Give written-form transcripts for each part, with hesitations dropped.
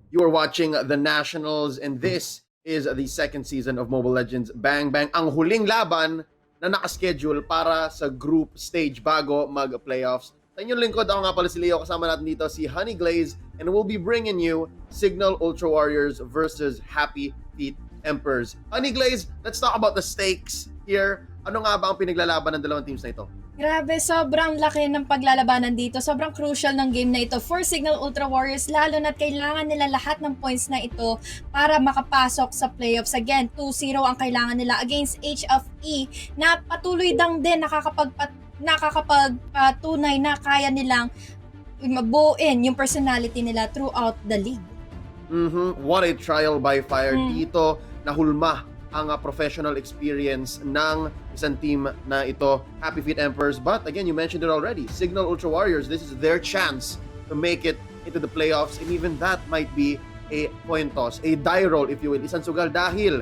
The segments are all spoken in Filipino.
You are watching the Nationals and this is the second season of Mobile Legends Bang Bang. Ang huling laban na nakaschedule para sa group stage bago mag-playoffs. Sa inyong lingkod, ako nga pala si Leo. Kasama natin dito si Honey Glaze and we'll be bringing you Signal Ultra Warriors versus Happy Feet Emperors. Honey Glaze, let's talk about the stakes here. Ano nga ba ang pinaglalaban ng dalawang teams na ito? Grabe, sobrang laki ng paglalabanan dito. Sobrang crucial ng game na ito for Signal Ultra Warriors, lalo na't kailangan nila lahat ng points na ito para makapasok sa playoffs. Again, 2-0 ang kailangan nila against HFE na patuloy lang din nakakapagpatunay na kaya nilang mabuuin yung personality nila throughout the league. What a trial by fire dito. Nahulma ang professional experience ng isang team na ito, Happy Feet Emperors. But again, you mentioned it already, Signal Ultra Warriors, this is their chance to make it into the playoffs, and even that might be a coin toss, a die roll if you will, isang sugal dahil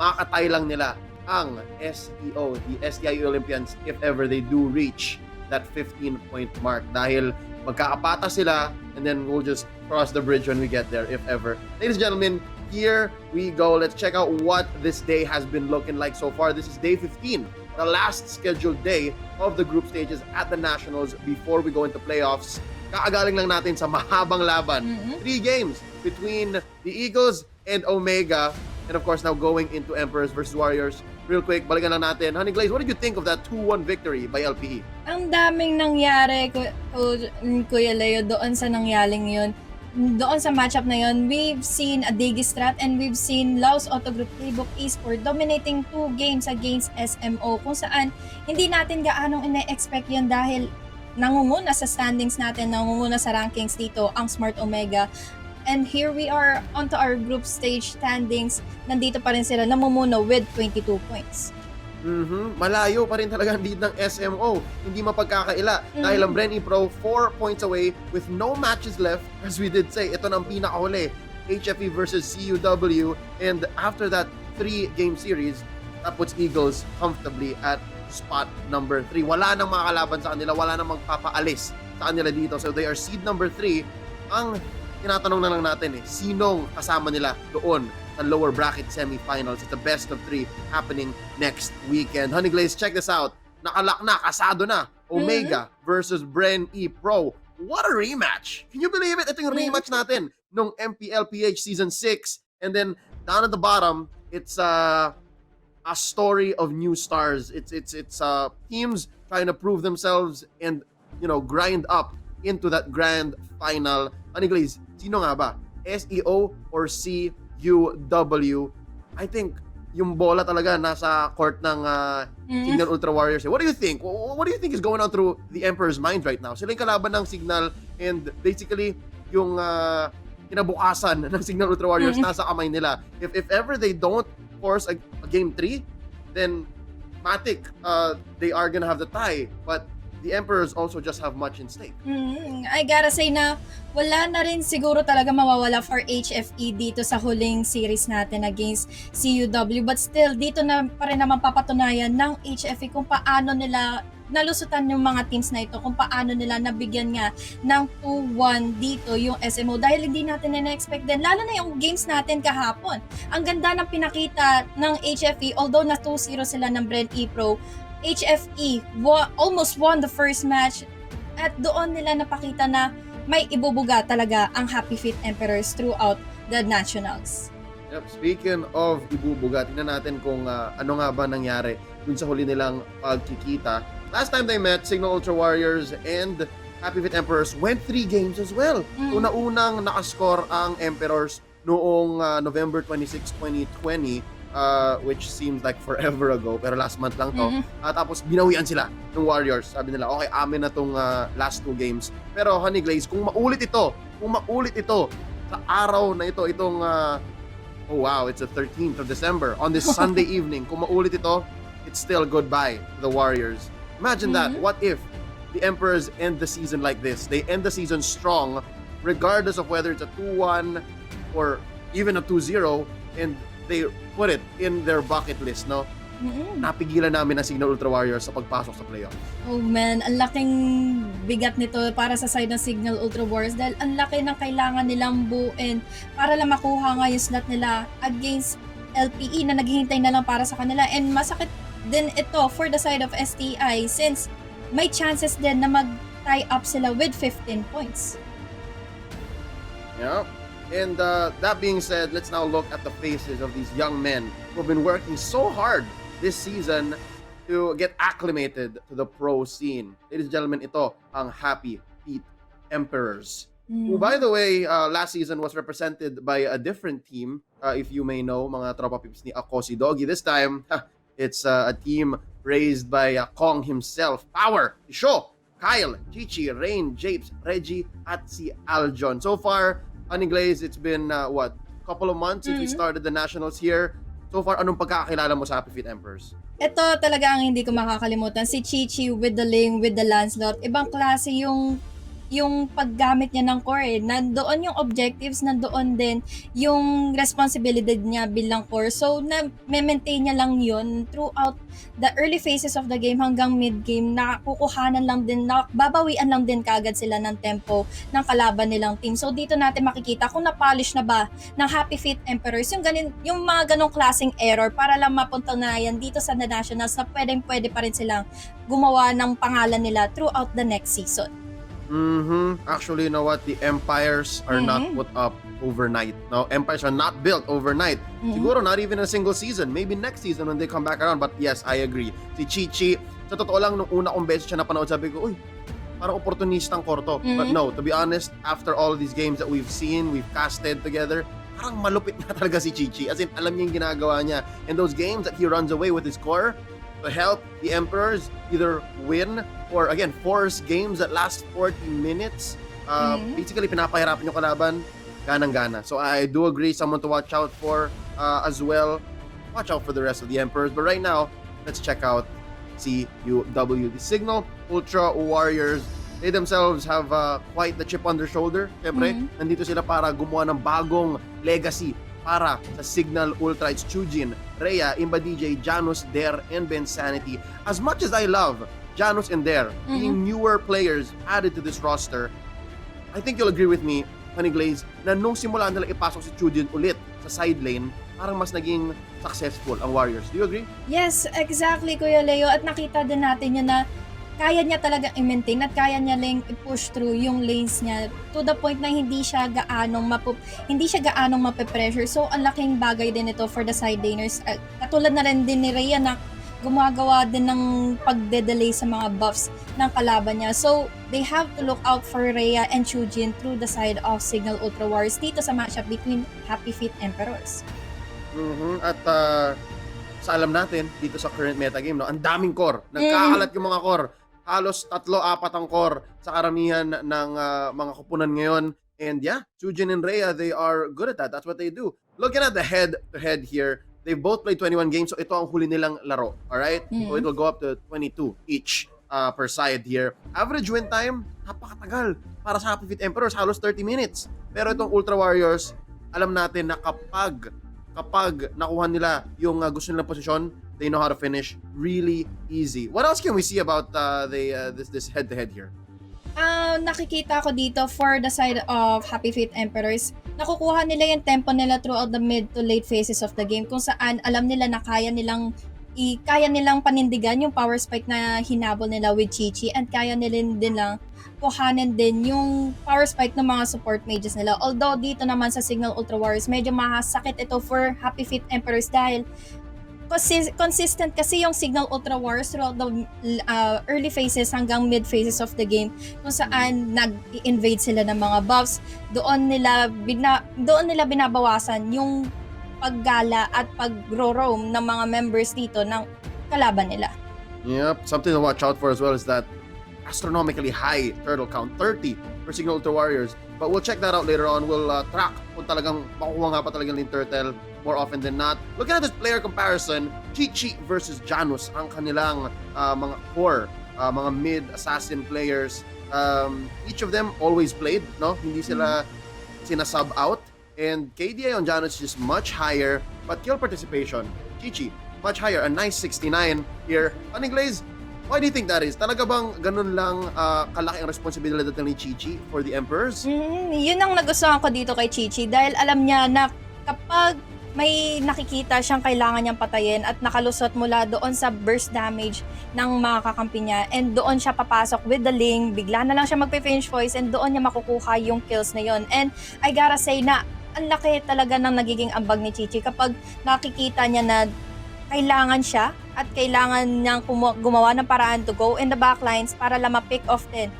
makakatay lang nila ang SEO, the STIU Olympians, if ever they do reach that 15-point mark, dahil magkakapata sila and then we'll just cross the bridge when we get there if ever. Ladies and gentlemen, here we go. Let's check out what this day has been looking like so far. This is day 15, the last scheduled day of the group stages at the Nationals before we go into playoffs. Kaagaling lang natin sa mahabang laban. 3 games between the Eagles and Omega. And of course, now going into Emperors versus Warriors. Real quick, balikan lang natin. Honey Glaze, what did you think of that 2-1 victory by LPE? Ang daming nangyari, Kuya Leo, doon sa nangyaling yun. Doon sa matchup na yun, we've seen a Digistrat and we've seen Laos Autogroup Playbook Esports dominating 2 games against SMO, kung saan hindi natin gaanong ina-expect yun dahil nangunguna sa standings natin, nangunguna sa rankings dito ang Smart Omega. And here we are onto our group stage standings. Nandito pa rin sila, namumuno with 22 points. Malayo pa rin talaga ang lead ng SMO. Hindi mapagkakaila. Dahil ang Bren Pro 4 points away with no matches left. As we did say, ito na ang pinakahuli. HFE versus CUW. And after that 3-game series, that puts Eagles comfortably at spot number 3. Wala nang makakalaban sa kanila. Wala nang magpapaalis sa kanila dito. So they are seed number 3. Ang tinatanong na lang natin sinong kasama nila doon sa lower bracket semifinals. It's the best of 3 happening next weekend. Honey Glaze, check this out. Nakalak na, kasado na. Omega versus Bren Pro. What a rematch! Can you believe it? Ito yung rematch natin nung MPLPH Season 6. And then, down at the bottom, it's a story of new stars. It's teams trying to prove themselves and, grind up into that grand final. Honey Glaze, sino nga ba? SEO or CUW? I think yung bola talaga nasa court ng Signal Ultra Warriors. What do you think? What do you think is going on through the Emperor's mind right now? Sila yung kalaban ng Signal and basically yung kinabukasan ng Signal Ultra Warriors nasa kamay nila. If ever they don't force a game 3, then matik, they are gonna have the tie. But the Emperors also just have much in stake. I gotta say na wala na rin siguro talaga mawawala for HFE dito sa huling series natin against CUW. But still, dito na pa rin naman papatunayan ng HFE kung paano nila nalusutan yung mga teams na ito, kung paano nila nabigyan nga ng 2-1 dito yung SMO dahil hindi natin na-expect din, lalo na yung games natin kahapon. Ang ganda ng pinakita ng HFE, although na 2-0 sila ng Bren Pro, HFE almost won the first match at doon nila napakita na may ibubuga talaga ang Happy Feet Emperors throughout the Nationals. Yep, speaking of ibubuga, tingnan natin kung ano nga ba nangyari dun sa huli nilang pagkikita. Last time they met, Signal Ultra Warriors and Happy Feet Emperors went 3 games as well. Una-unang nakascore ang Emperors noong November 26, 2020. Which seems like forever ago, pero last month lang to. Tapos binawian sila ng Warriors. Sabi nila, okay, amin na tong last 2 games. Pero Honey Glaze, kung maulit ito sa araw na ito, itong oh wow, it's the 13th of December, on this Sunday evening, kung maulit ito, it's still goodbye to the Warriors. Imagine that. What if the Emperors end the season like this? They end the season strong, regardless of whether it's a 2-1 or even a 2-0, and they put it in their bucket list, no? napigilan namin ang Signal Ultra Warriors sa pagpasok sa playoffs. Oh man, ang laking bigat nito para sa side ng Signal Ultra Wars dahil ang laki ng kailangan nilang buuin para lang makuha nga yung slot nila against LPE na naghihintay na lang para sa kanila. And masakit din ito for the side of STI since may chances din na mag-tie up sila with 15 points. Yeah. And that being said, let's now look at the faces of these young men who have been working so hard this season to get acclimated to the pro scene. Ladies and gentlemen, ito ang Happy Feet Emperors. Who, by the way, last season was represented by a different team. If you may know, mga tropa pips ni Ako si Doggy. This time, it's a team raised by Kong himself. Power, Isho, Kyle, Chichi, Rain, Japes, Reggie, at si Aljon. So far, Honey Glaze, it's been, couple of months since we started the nationals here. So far, anong pagkakakilala mo sa Happy Feet Emperors? Ito talaga ang hindi ko makakalimutan. Si Chichi with the Ling, with the Lancelot. Ibang klase yung paggamit niya ng core. Nandoon yung objectives, nandoon din yung responsibility niya bilang core. So, na-maintain niya lang yun throughout the early phases of the game hanggang mid-game. Nakukuhanan lang din, babawian lang din kagad sila ng tempo ng kalaban nilang team. So, dito natin makikita kung na-polish na ba ng Happy Feet Emperors yung mga ganong klaseng error para lang mapuntunayan dito sa The Nationals na pwede pa rin silang gumawa ng pangalan nila throughout the next season. Actually, you know what? The empires are not put up overnight. No, empires are not built overnight. Siguro not even a single season. Maybe next season when they come back around. But yes, I agree. Si Chichi, sa totoo lang, nung una kong beses siya napanood, sabi ko, uy, parang opportunistang korto. But no, to be honest, after all these games that we've seen, we've casted together, parang malupit na talaga si Chichi. As in, alam niya yung ginagawa niya. And those games that he runs away with his core, to help the Emperors either win or again force games that last 40 minutes. Basically pinapahirapan yung kalaban, ganang-gana. So I do agree, someone to watch out for as well. Watch out for the rest of the Emperors. But right now, let's check out CUW. The Signal Ultra Warriors, they themselves have quite the chip on their shoulder. Siyempre, nandito sila para gumawa ng bagong legacy para sa Signal Ultra. It's Chujin, Rhea, Imba DJ, Janus, Der, and Ben Sanity. As much as I love Janus and Der being newer players added to this roster, I think you'll agree with me, Honey Glaze, na nung simula nila ipasok si Chujin ulit sa side lane, parang mas naging successful ang Warriors. Do you agree? Yes, exactly, Kuya Leo. At nakita din natin yun na kaya niya talaga i-maintain at kaya niya lang i-push through yung lanes niya to the point na hindi siya gaanong mape-pressure. So, ang laking bagay din ito for the side laners. Katulad na rin din ni Rhea na gumagawa din ng pagde-delay sa mga buffs ng kalaban niya. So, they have to look out for Rhea and Chujin through the side of Signal Ultra Wars dito sa matchup between Happy Feet Emperors. At sa alam natin, dito sa current metagame, no, ang daming core. Nagkakalat yung mga core. Halos 3-4 ang core sa karamihan ng mga kupunan ngayon. And yeah, Chujin and Rhea, they are good at that. That's what they do. Looking at the head-to-head here, they both played 21 games, so ito ang huli nilang laro. Alright? So it will go up to 22 each per side here. Average win time, napakatagal. Para sa Happy Feet Emperors, halos 30 minutes. Pero itong Ultra Warriors, alam natin na kapag nakuha nila yung gusto nilang posisyon, they know how to finish really easy. What else can we see about this head-to-head here? Nakikita ko dito for the side of Happy Feet Emperors, nakukuha nila yung tempo nila throughout the mid to late phases of the game kung saan alam nila na kaya nilang panindigan yung power spike na hinabol nila with Chichi and kaya nila din lang kuhanin din yung power spike ng mga support mages nila. Although dito naman sa Signal Ultra Warriors, medyo masakit ito for Happy Feet Emperors dahil consistent kasi yung Signal Ultra Wars throughout the early phases hanggang mid phases of the game kung saan nag-invade sila ng mga buffs. Doon nila binabawasan yung paggala at pag-roam ng mga members dito ng kalaban nila. Yep, something to watch out for as well is that astronomically high turtle count, 30 for Signal Ultra Warriors. But we'll check that out later on. We'll track kung talagang makuha nga pa talaga ng turtle more often than not. Looking at this player comparison, Chichi versus Janus, ang kanilang mga core, mga mid-assassin players. Each of them always played, no? Hindi sila sinasub out. And KDA on Janus is just much higher, but kill participation, Chichi, much higher, a nice 69 here. Honey Glaze, why do you think that is? Talaga bang ganun lang kalaki ang responsibilidad ni Chichi for the Emperors? Yun ang nagustuhan ko dito kay Chichi dahil alam niya na kapag may nakikita siyang kailangan niyang patayin at nakalusot mula doon sa burst damage ng mga kakampi niya and doon siya papasok with the Ling, bigla na lang siya magpe-finish voice and doon niya makukuha yung kills na yun. And I gotta say na ang laki talaga ng nagiging ambag ni Chichi kapag nakikita niya na kailangan siya at kailangan niyang gumawa ng paraan to go in the backlines para lang ma-pick off din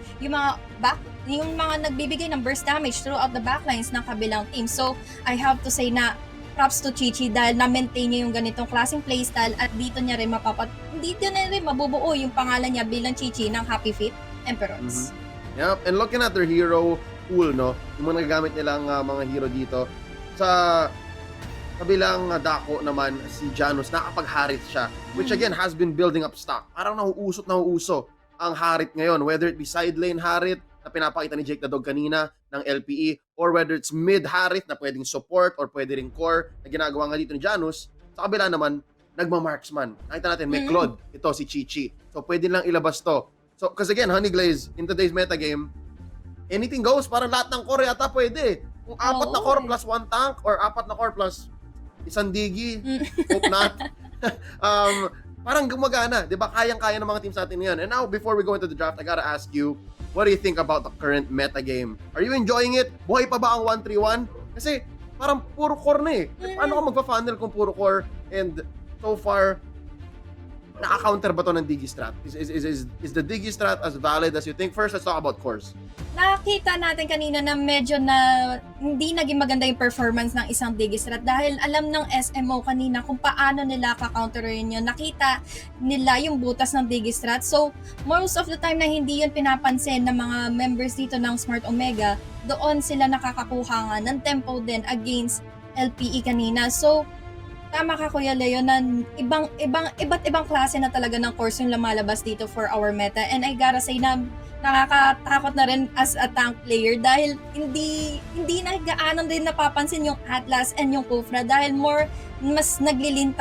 yung mga nagbibigay ng burst damage throughout the backlines ng kabilang team. So I have to say na props to Chichi dahil na-maintain niya yung ganitong klaseng playstyle at dito niya rin mabubuo yung pangalan niya bilang Chichi ng Happy Feet Emperors. Yep, and looking at their hero pool, no, yung mga nagagamit nilang mga hero dito, sa kabilang dako naman si Janus, nakapag-Harit siya, which again has been building up stock. Parang nauuso ang Harit ngayon, whether it be side lane Harit na pinapakita ni Jake the Dog kanina ng LPE, or whether it's mid Harit na pwedeng support or pwede ring core na ginagawa nga dito ni Janus. Sa kabila naman, nagma-marksman. Nakita natin, may Claude, ito si Chichi. So pwede lang ilabas to. So, because again, Honey Glaze, in today's metagame, anything goes, parang lahat ng core yata pwede. Kung apat na core plus one tank, or apat na core plus isang digi, hope not. Parang gumagana, di ba? Kayang-kaya ng mga teams natin ngayon. And now, before we go into the draft, I gotta ask you, what do you think about the current meta game? Are you enjoying it? Buhay pa ba ang 1-3-1? Kasi parang puro core na eh. Paano ka magpa-funnel kung puro core? And so far, naka-counter ba to ng Digistrat? Is the Digistrat as valid as you think? First, let's talk about cores. Nakita natin kanina na medyo na hindi naging maganda yung performance ng isang Digistrat dahil alam ng SMO kanina kung paano nila ka-counterin yun. Nakita nila yung butas ng Digistrat. So, most of the time na hindi yun pinapansin ng mga members dito ng Smart Omega, doon sila nakakakuha nga ng tempo din against LPE kanina. So, tama ka Kuya Leo na iba't ibang klase na talaga ng course yung lumalabas dito for our meta, and I gotta say na nakakatakot na rin as a tank player dahil hindi na gaano din napapansin yung Atlas and yung Kufra dahil mas naglilin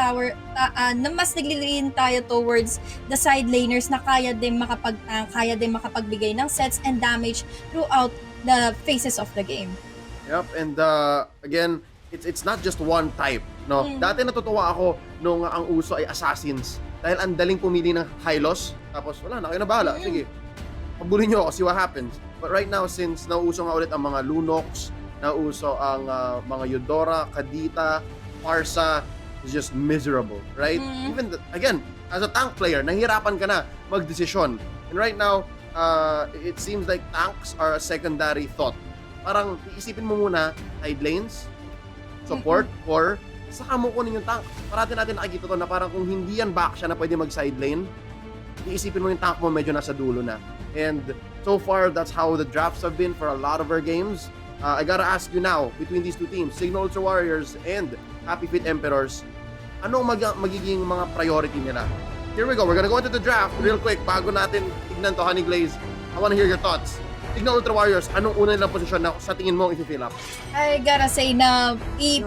tayo towards the side laners na kaya din makapag-tank, kaya din makapagbigay ng sets and damage throughout the phases of the game. Yep, and again, it's not just one type, no? Dati natutuwa ako nung ang uso ay assassins dahil ang daling pumili ng high loss, tapos wala na, kayo na bahala, sige, pabulin nyo ako, see what happens. But right now, since nauso nga ulit ang mga Lunox, nauso ang mga Eudora, Kadita, Parsa, is just miserable, right? Even again, as a tank player, nahihirapan ka na magdesisyon. And right now, it seems like tanks are a secondary thought. Parang iisipin mo muna side lanes, support, core, saka mo kunin yung tank. Parati natin nakikita to na parang kung hindi yan back siya na pwede mag-side lane, iisipin mo yung tank mo medyo nasa dulo na. And so far, that's how the drafts have been for a lot of our games. I gotta ask you now, between these two teams, Signal Ultra Warriors and Happy Feet Emperors, anong magiging mga priority nila? Here we go, we're gonna go into the draft real quick bago natin tignan to, Honey Glaze. I wanna hear your thoughts. Signal Ultra Warriors, anong una nilang posisyon na sa tingin mo i-fill up? I gotta say na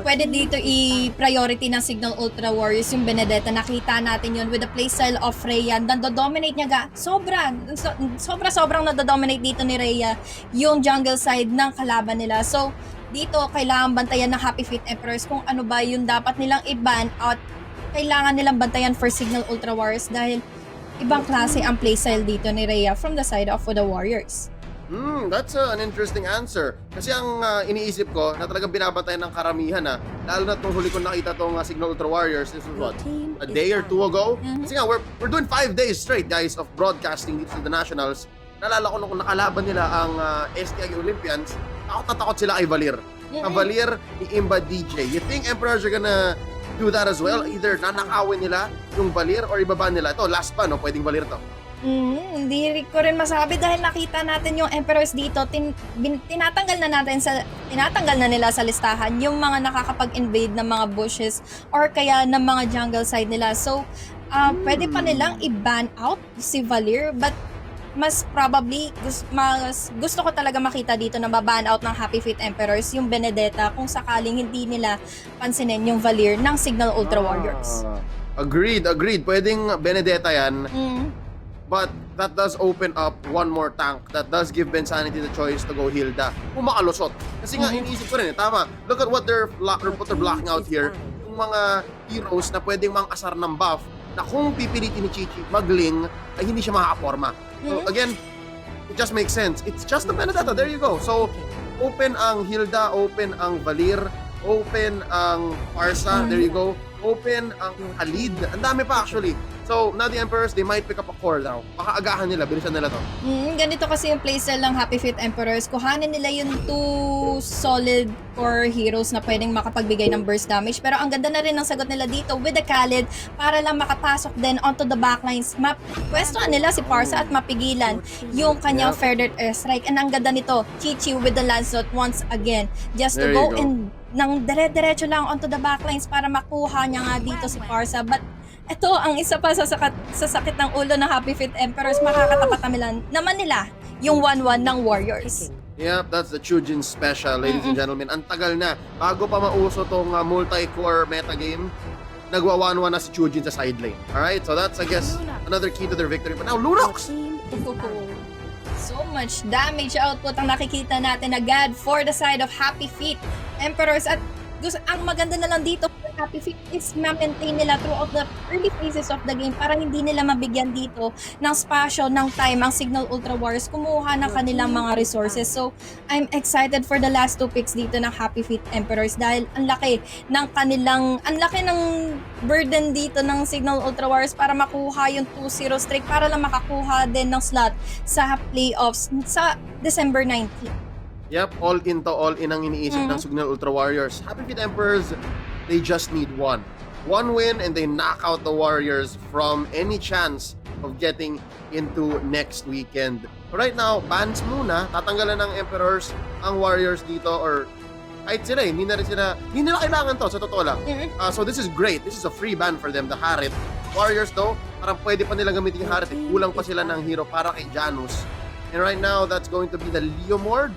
pwede dito i-priority ng Signal Ultra Warriors yung Benedetta. Nakita natin yun with the playstyle of Rhea. Nando-dominate niya sobrang nado-dominate dito ni Rhea yung jungle side ng kalaban nila. So, dito kailangan bantayan ng Happy Feet Emperors kung ano ba yung dapat nilang i-ban at kailangan nilang bantayan for Signal Ultra Warriors dahil ibang klase ang playstyle dito ni Rhea from the side of the Warriors. That's an interesting answer. Kasi ang iniisip ko na talagang binabantayan ng karamihan lalo na itong huli ko nakita itong Signal Ultra Warriors, this was what, a day or two ago? Kasi nga, we're doing 5 days straight, guys, of broadcasting dito sa the Nationals. Nalala ko nung nakalaban nila ang STI Olympians, takot na takot sila kay Valir. Valir ni Imba DJ. You think Emperors are gonna do that as well? Either nanakawin nila yung Valir or ibaba nila. Ito, last pa, no? Pwedeng Valir to. Hindi ko rin masabi dahil nakita natin yung Emperors dito, tinatanggal na nila sa listahan yung mga nakakapag-invade ng mga bushes or kaya ng mga jungle side nila. So, pwede pa nilang i-ban out si Valir, but mas probably gusto ko talaga makita dito na maban out ng Happy Feet Emperors yung Benedetta kung sakaling hindi nila pansinin yung Valir ng Signal Ultra Warriors. Agreed. Pwedeng Benedetta yan. But that does open up one more tank. That does give Bensanity the choice to go Hilda. Kung makalusot. Kasi nga, iniisip ko rin tama. Look at what they're blocking out here. Yung mga heroes na pwedeng mang-asar ng buff na kung pipilitin ni Chichi magling, ay hindi siya makakaporma. So again, it just makes sense. It's just a Benedetta. There you go. So, open ang Hilda, open ang Valir, open ang Parsa. There you go. Open ang Khalid. Ang dami pa actually. So, now the Emperors, they might pick up a core now. Makaagahan nila, bilisan nila to. Ganito kasi yung playstyle ng Happy Feet Emperors. Kuhanin nila yung 2 solid core heroes na pwedeng makapagbigay ng burst damage. Pero ang ganda na rin ng sagot nila dito with the Khalid para lang makapasok din onto the backlines. Mapwestohan nila si Parsa at mapigilan yung kanyang feathered airstrike. And ang ganda nito, Chichi with the Lancelot once again. Just to go in ng dire-diretso lang onto the backlines para makuha niya nga dito si Parsa. But ito ang isa pa sa sakit ng ulo ng Happy Feet Emperors, makakatapat naman nila yung 1-1 ng Warriors. Yep, that's the Chujin special, ladies and gentlemen. Ang tagal na. Bago pa mauso tong multi-core metagame, nagwa 1-1 na si Chujin sa side lane. Alright, so that's, I guess, another key to their victory. But now, Lunox! So much damage output ang nakikita natin agad for the side of Happy Feet Emperors. At ang maganda na lang dito Happy Feet is ma-maintain nila throughout the early phases of the game para hindi nila mabigyan dito ng spasyo, ng time ang Signal Ultra Wars kumuha ng kanilang mga resources. So, I'm excited for the last 2 picks dito ng Happy Feet Emperors dahil ang laki ng burden dito ng Signal Ultra Wars para makuha yung 2-0 streak para lang makakuha din ng slot sa playoffs sa December 19. Yep, all in to all in ang iniisip ng Signal Ultra Warriors. Happy Feet Emperors, they just need one win and they knock out the Warriors from any chance of getting into next weekend. Right now, bans muna, tatanggalan ng Emperors ang Warriors dito or kahit sila hindi nila kailangan to sa totoo lang. So this is great. This is a free ban for them, the Harit. Warriors though, parang pwede pa nilang gamitin yung Harit. Kulang pa sila ng hero para kay Janus. And right now, that's going to be the Leomord.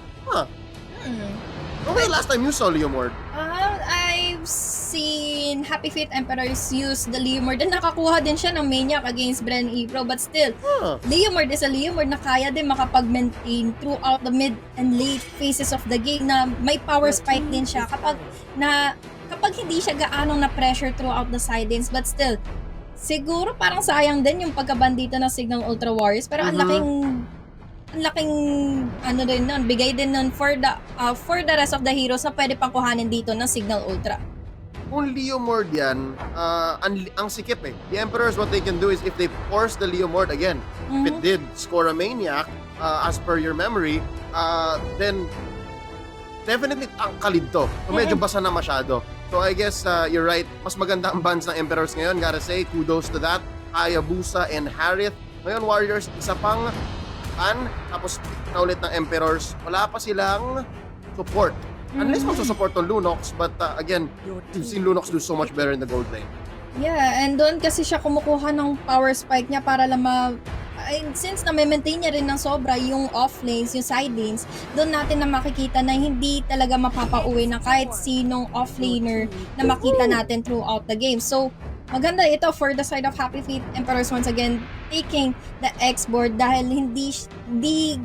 Okay, last time you saw Leomord? I've seen Happy Feet Emperors use the Leomord and nakakuha din siya ng Maniac against Bren Ebro, but still, Leomord is a Leomord na kaya din makapag-maintain throughout the mid and late phases of the game na may power spike din siya kapag hindi siya gaanong na-pressure throughout the side lanes, but still, siguro parang sayang din yung pagkaban dito ng Signal Ultra Warriors, pero ang laking din nun, bigay din nun for the rest of the heroes na pwede pang kuhanin dito ng Signal Ultra. Kung Leomord yan, ang sikip eh. The Emperors, what they can do is if they force the Leomord again, if it did score a Maniac, as per your memory, then definitely ang kalid to. So medyo basa na masyado. So I guess you're right. Mas maganda ang bans ng Emperors ngayon. Gotta say, kudos to that. Hayabusa and Harith. Ngayon Warriors, isa pang tapos na ulit ng Emperors, wala pa silang support. Unless magsusupport ng Lunox, but again, you've seen Lunox do so much better in the gold lane. Yeah, and doon kasi siya kumukuha ng power spike niya para lang since na-maintain niya rin ng sobra yung off lanes, yung side lanes, doon natin na makikita na hindi talaga mapapauwi ng kahit sinong off laner na makita natin throughout the game. So, maganda ito for the side of Happy Feet Emperors once again taking the X-board dahil hindi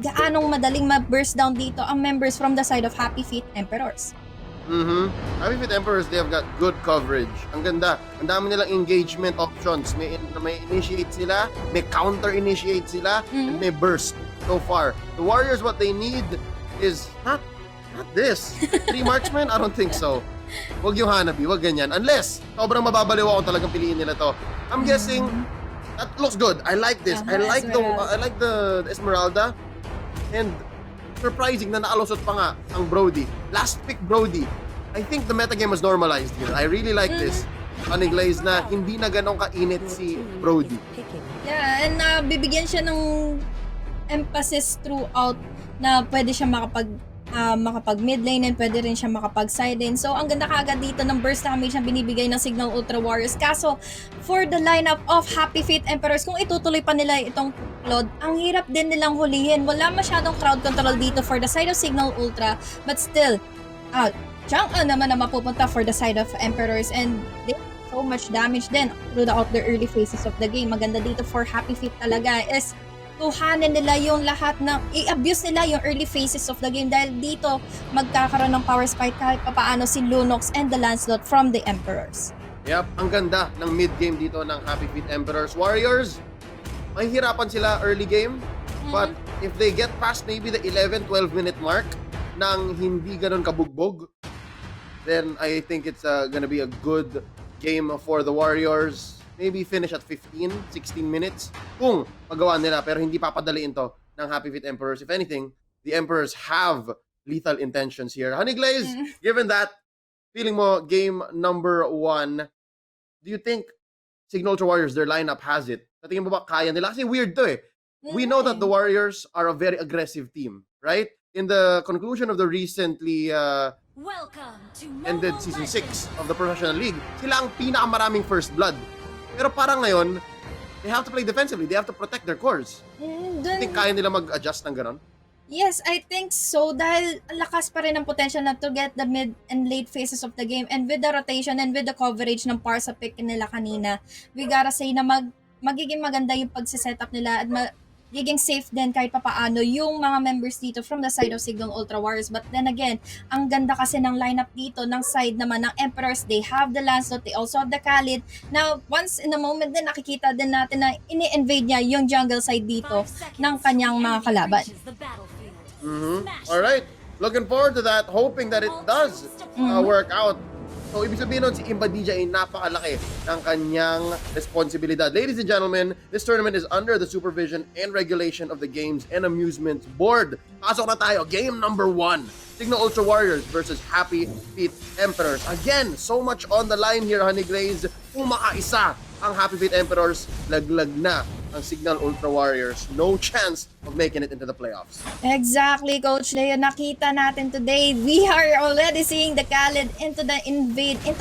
gaanong madaling ma-burst down dito ang members from the side of Happy Feet Emperors. Happy Feet Emperors, they have got good coverage. Ang ganda. Ang dami nilang engagement options. May initiate sila, may counter-initiate sila, and may burst so far. The Warriors, what they need is not this. 3 marksmen? I don't think so. Wag yung Hanabi, wag ganyan. Unless, sobrang mababaliw ako talagang piliin nila to. I'm guessing, that looks good. I like this. I like the Esmeralda. And surprising na naalusot pa nga ang Brody. Last pick Brody. I think the metagame was normalized here. I really like this. Paniglaze na hindi na ganong kainit si Brody. Yeah, and bibigyan siya ng emphasis throughout na pwede siya makapag mid lane and pwede rin siya makapag side lane. So, ang ganda kagad dito ng burst damage na binibigay ng Signal Ultra Warriors. Kaso, for the lineup of Happy Feet Emperors, kung itutuloy pa nila itong load, ang hirap din nilang hulihin. Wala masyadong crowd control dito for the side of Signal Ultra, but still, Chang'e naman na mapupunta for the side of Emperors and they so much damage din throughout the early phases of the game. Maganda dito for Happy Feet talaga is tuhanin nila yung lahat ng, i-abuse nila yung early phases of the game dahil dito magkakaroon ng power spike kahit papaano si Lunox and the Lancelot from the Emperors. Yep, ang ganda ng mid-game dito ng Happy Feet Emperors. Warriors, mahihirapan sila early game, but if they get past maybe the 11-12 minute mark nang hindi ganun kabugbog, then I think it's gonna be a good game for the Warriors. Maybe finish at 15, 16 minutes kung magawa nila, pero hindi papadaliin to ng Happy Feet Emperors. If anything, the Emperors have lethal intentions here. Honey Glaze, given that, feeling mo game number 1, do you think Signal Ultra Warriors, their lineup has it? Sa tingin mo ba kaya nila? Kasi weird to eh. We know that the Warriors are a very aggressive team, right? In the conclusion of the recently ended Season 6 of the Professional League, sila ang pinakamaraming first blood. Pero parang ngayon, they have to play defensively. They have to protect their cores. I think kaya nila mag-adjust ng ganon? Yes, I think so. Dahil lakas pa rin ang potential na to get the mid and late phases of the game. And with the rotation and with the coverage ng Parsa pick nila kanina, we gotta say na magiging maganda yung pagsisetup nila at magiging safe din kahit papaano yung mga members dito from the side of Signal Ultra Warriors. But then again, ang ganda kasi ng lineup dito ng side naman ng Emperors. They have the Lancelot, they also have the Khalid. Now, once in a moment din, nakikita din natin na ini-invade niya yung jungle side dito ng kanyang mga kalaban. Alright, looking forward to that, hoping that it does work out. So, ibig sabihin nun, si Imba DJ ay napakalaki ng kanyang responsibilidad. Ladies and gentlemen, this tournament is under the supervision and regulation of the Games and Amusements Board. Pasok na tayo, game number 1. Signal Ultra Warriors versus Happy Feet Emperors. Again, so much on the line here, Honey Glaze. Kung makaisa ang Happy Feet Emperors, laglag na ang Signal Ultra Warriors. No chance of making it into the playoffs. Exactly, Coach Leo. Nakita natin today, we are already seeing the Khalid into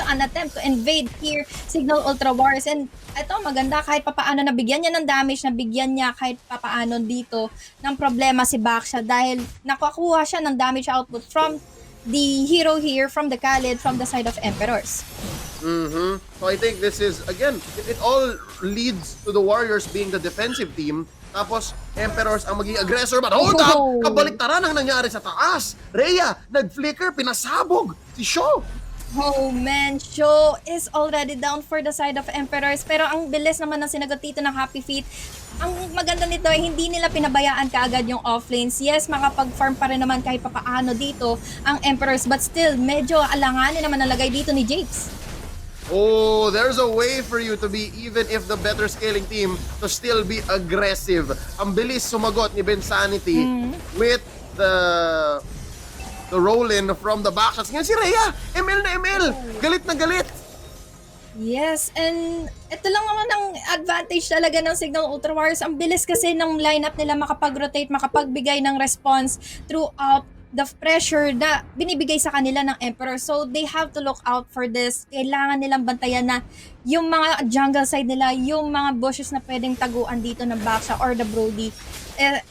an attempt to invade here, Signal Ultra Warriors. And ito, maganda kahit papaano nabigyan niya ng damage, nabigyan niya kahit papaano dito ng problema si Baksha dahil nakakuha siya ng damage output from the hero here, from the Khalid, from the side of Emperors. So I think this is, again, it all leads to the Warriors being the defensive team. Tapos, Emperors ang maging aggressor. But hold up! Kabaliktaran ang nangyari sa taas. Rhea, nag-flicker, pinasabog si Shaw. Oh man, Sho is already down for the side of Emperors. Pero ang bilis naman ng sinagot dito ng Happy Feet. Ang maganda nito ay hindi nila pinabayaan kaagad yung offlanes. Yes, makapag-farm pa rin naman kahit papaano dito ang Emperors. But still, medyo alanganin naman nalagay dito ni Japes. Oh, there's a way for you to be, even if the better scaling team, to still be aggressive. Ang bilis sumagot ni Ben Sanity with the roll-in from the backshots. Ngayon si Rhea, ML na ML. Galit na galit. Yes, and ito lang naman ang advantage talaga ng Signal Ultra Warriors. Ang bilis kasi ng lineup nila makapag-rotate, makapagbigay ng response throughout the pressure na binibigay sa kanila ng Emperor. So, they have to look out for this. Kailangan nilang bantayan na yung mga jungle side nila, yung mga bushes na pwedeng taguan dito ng Baksha or the Brody.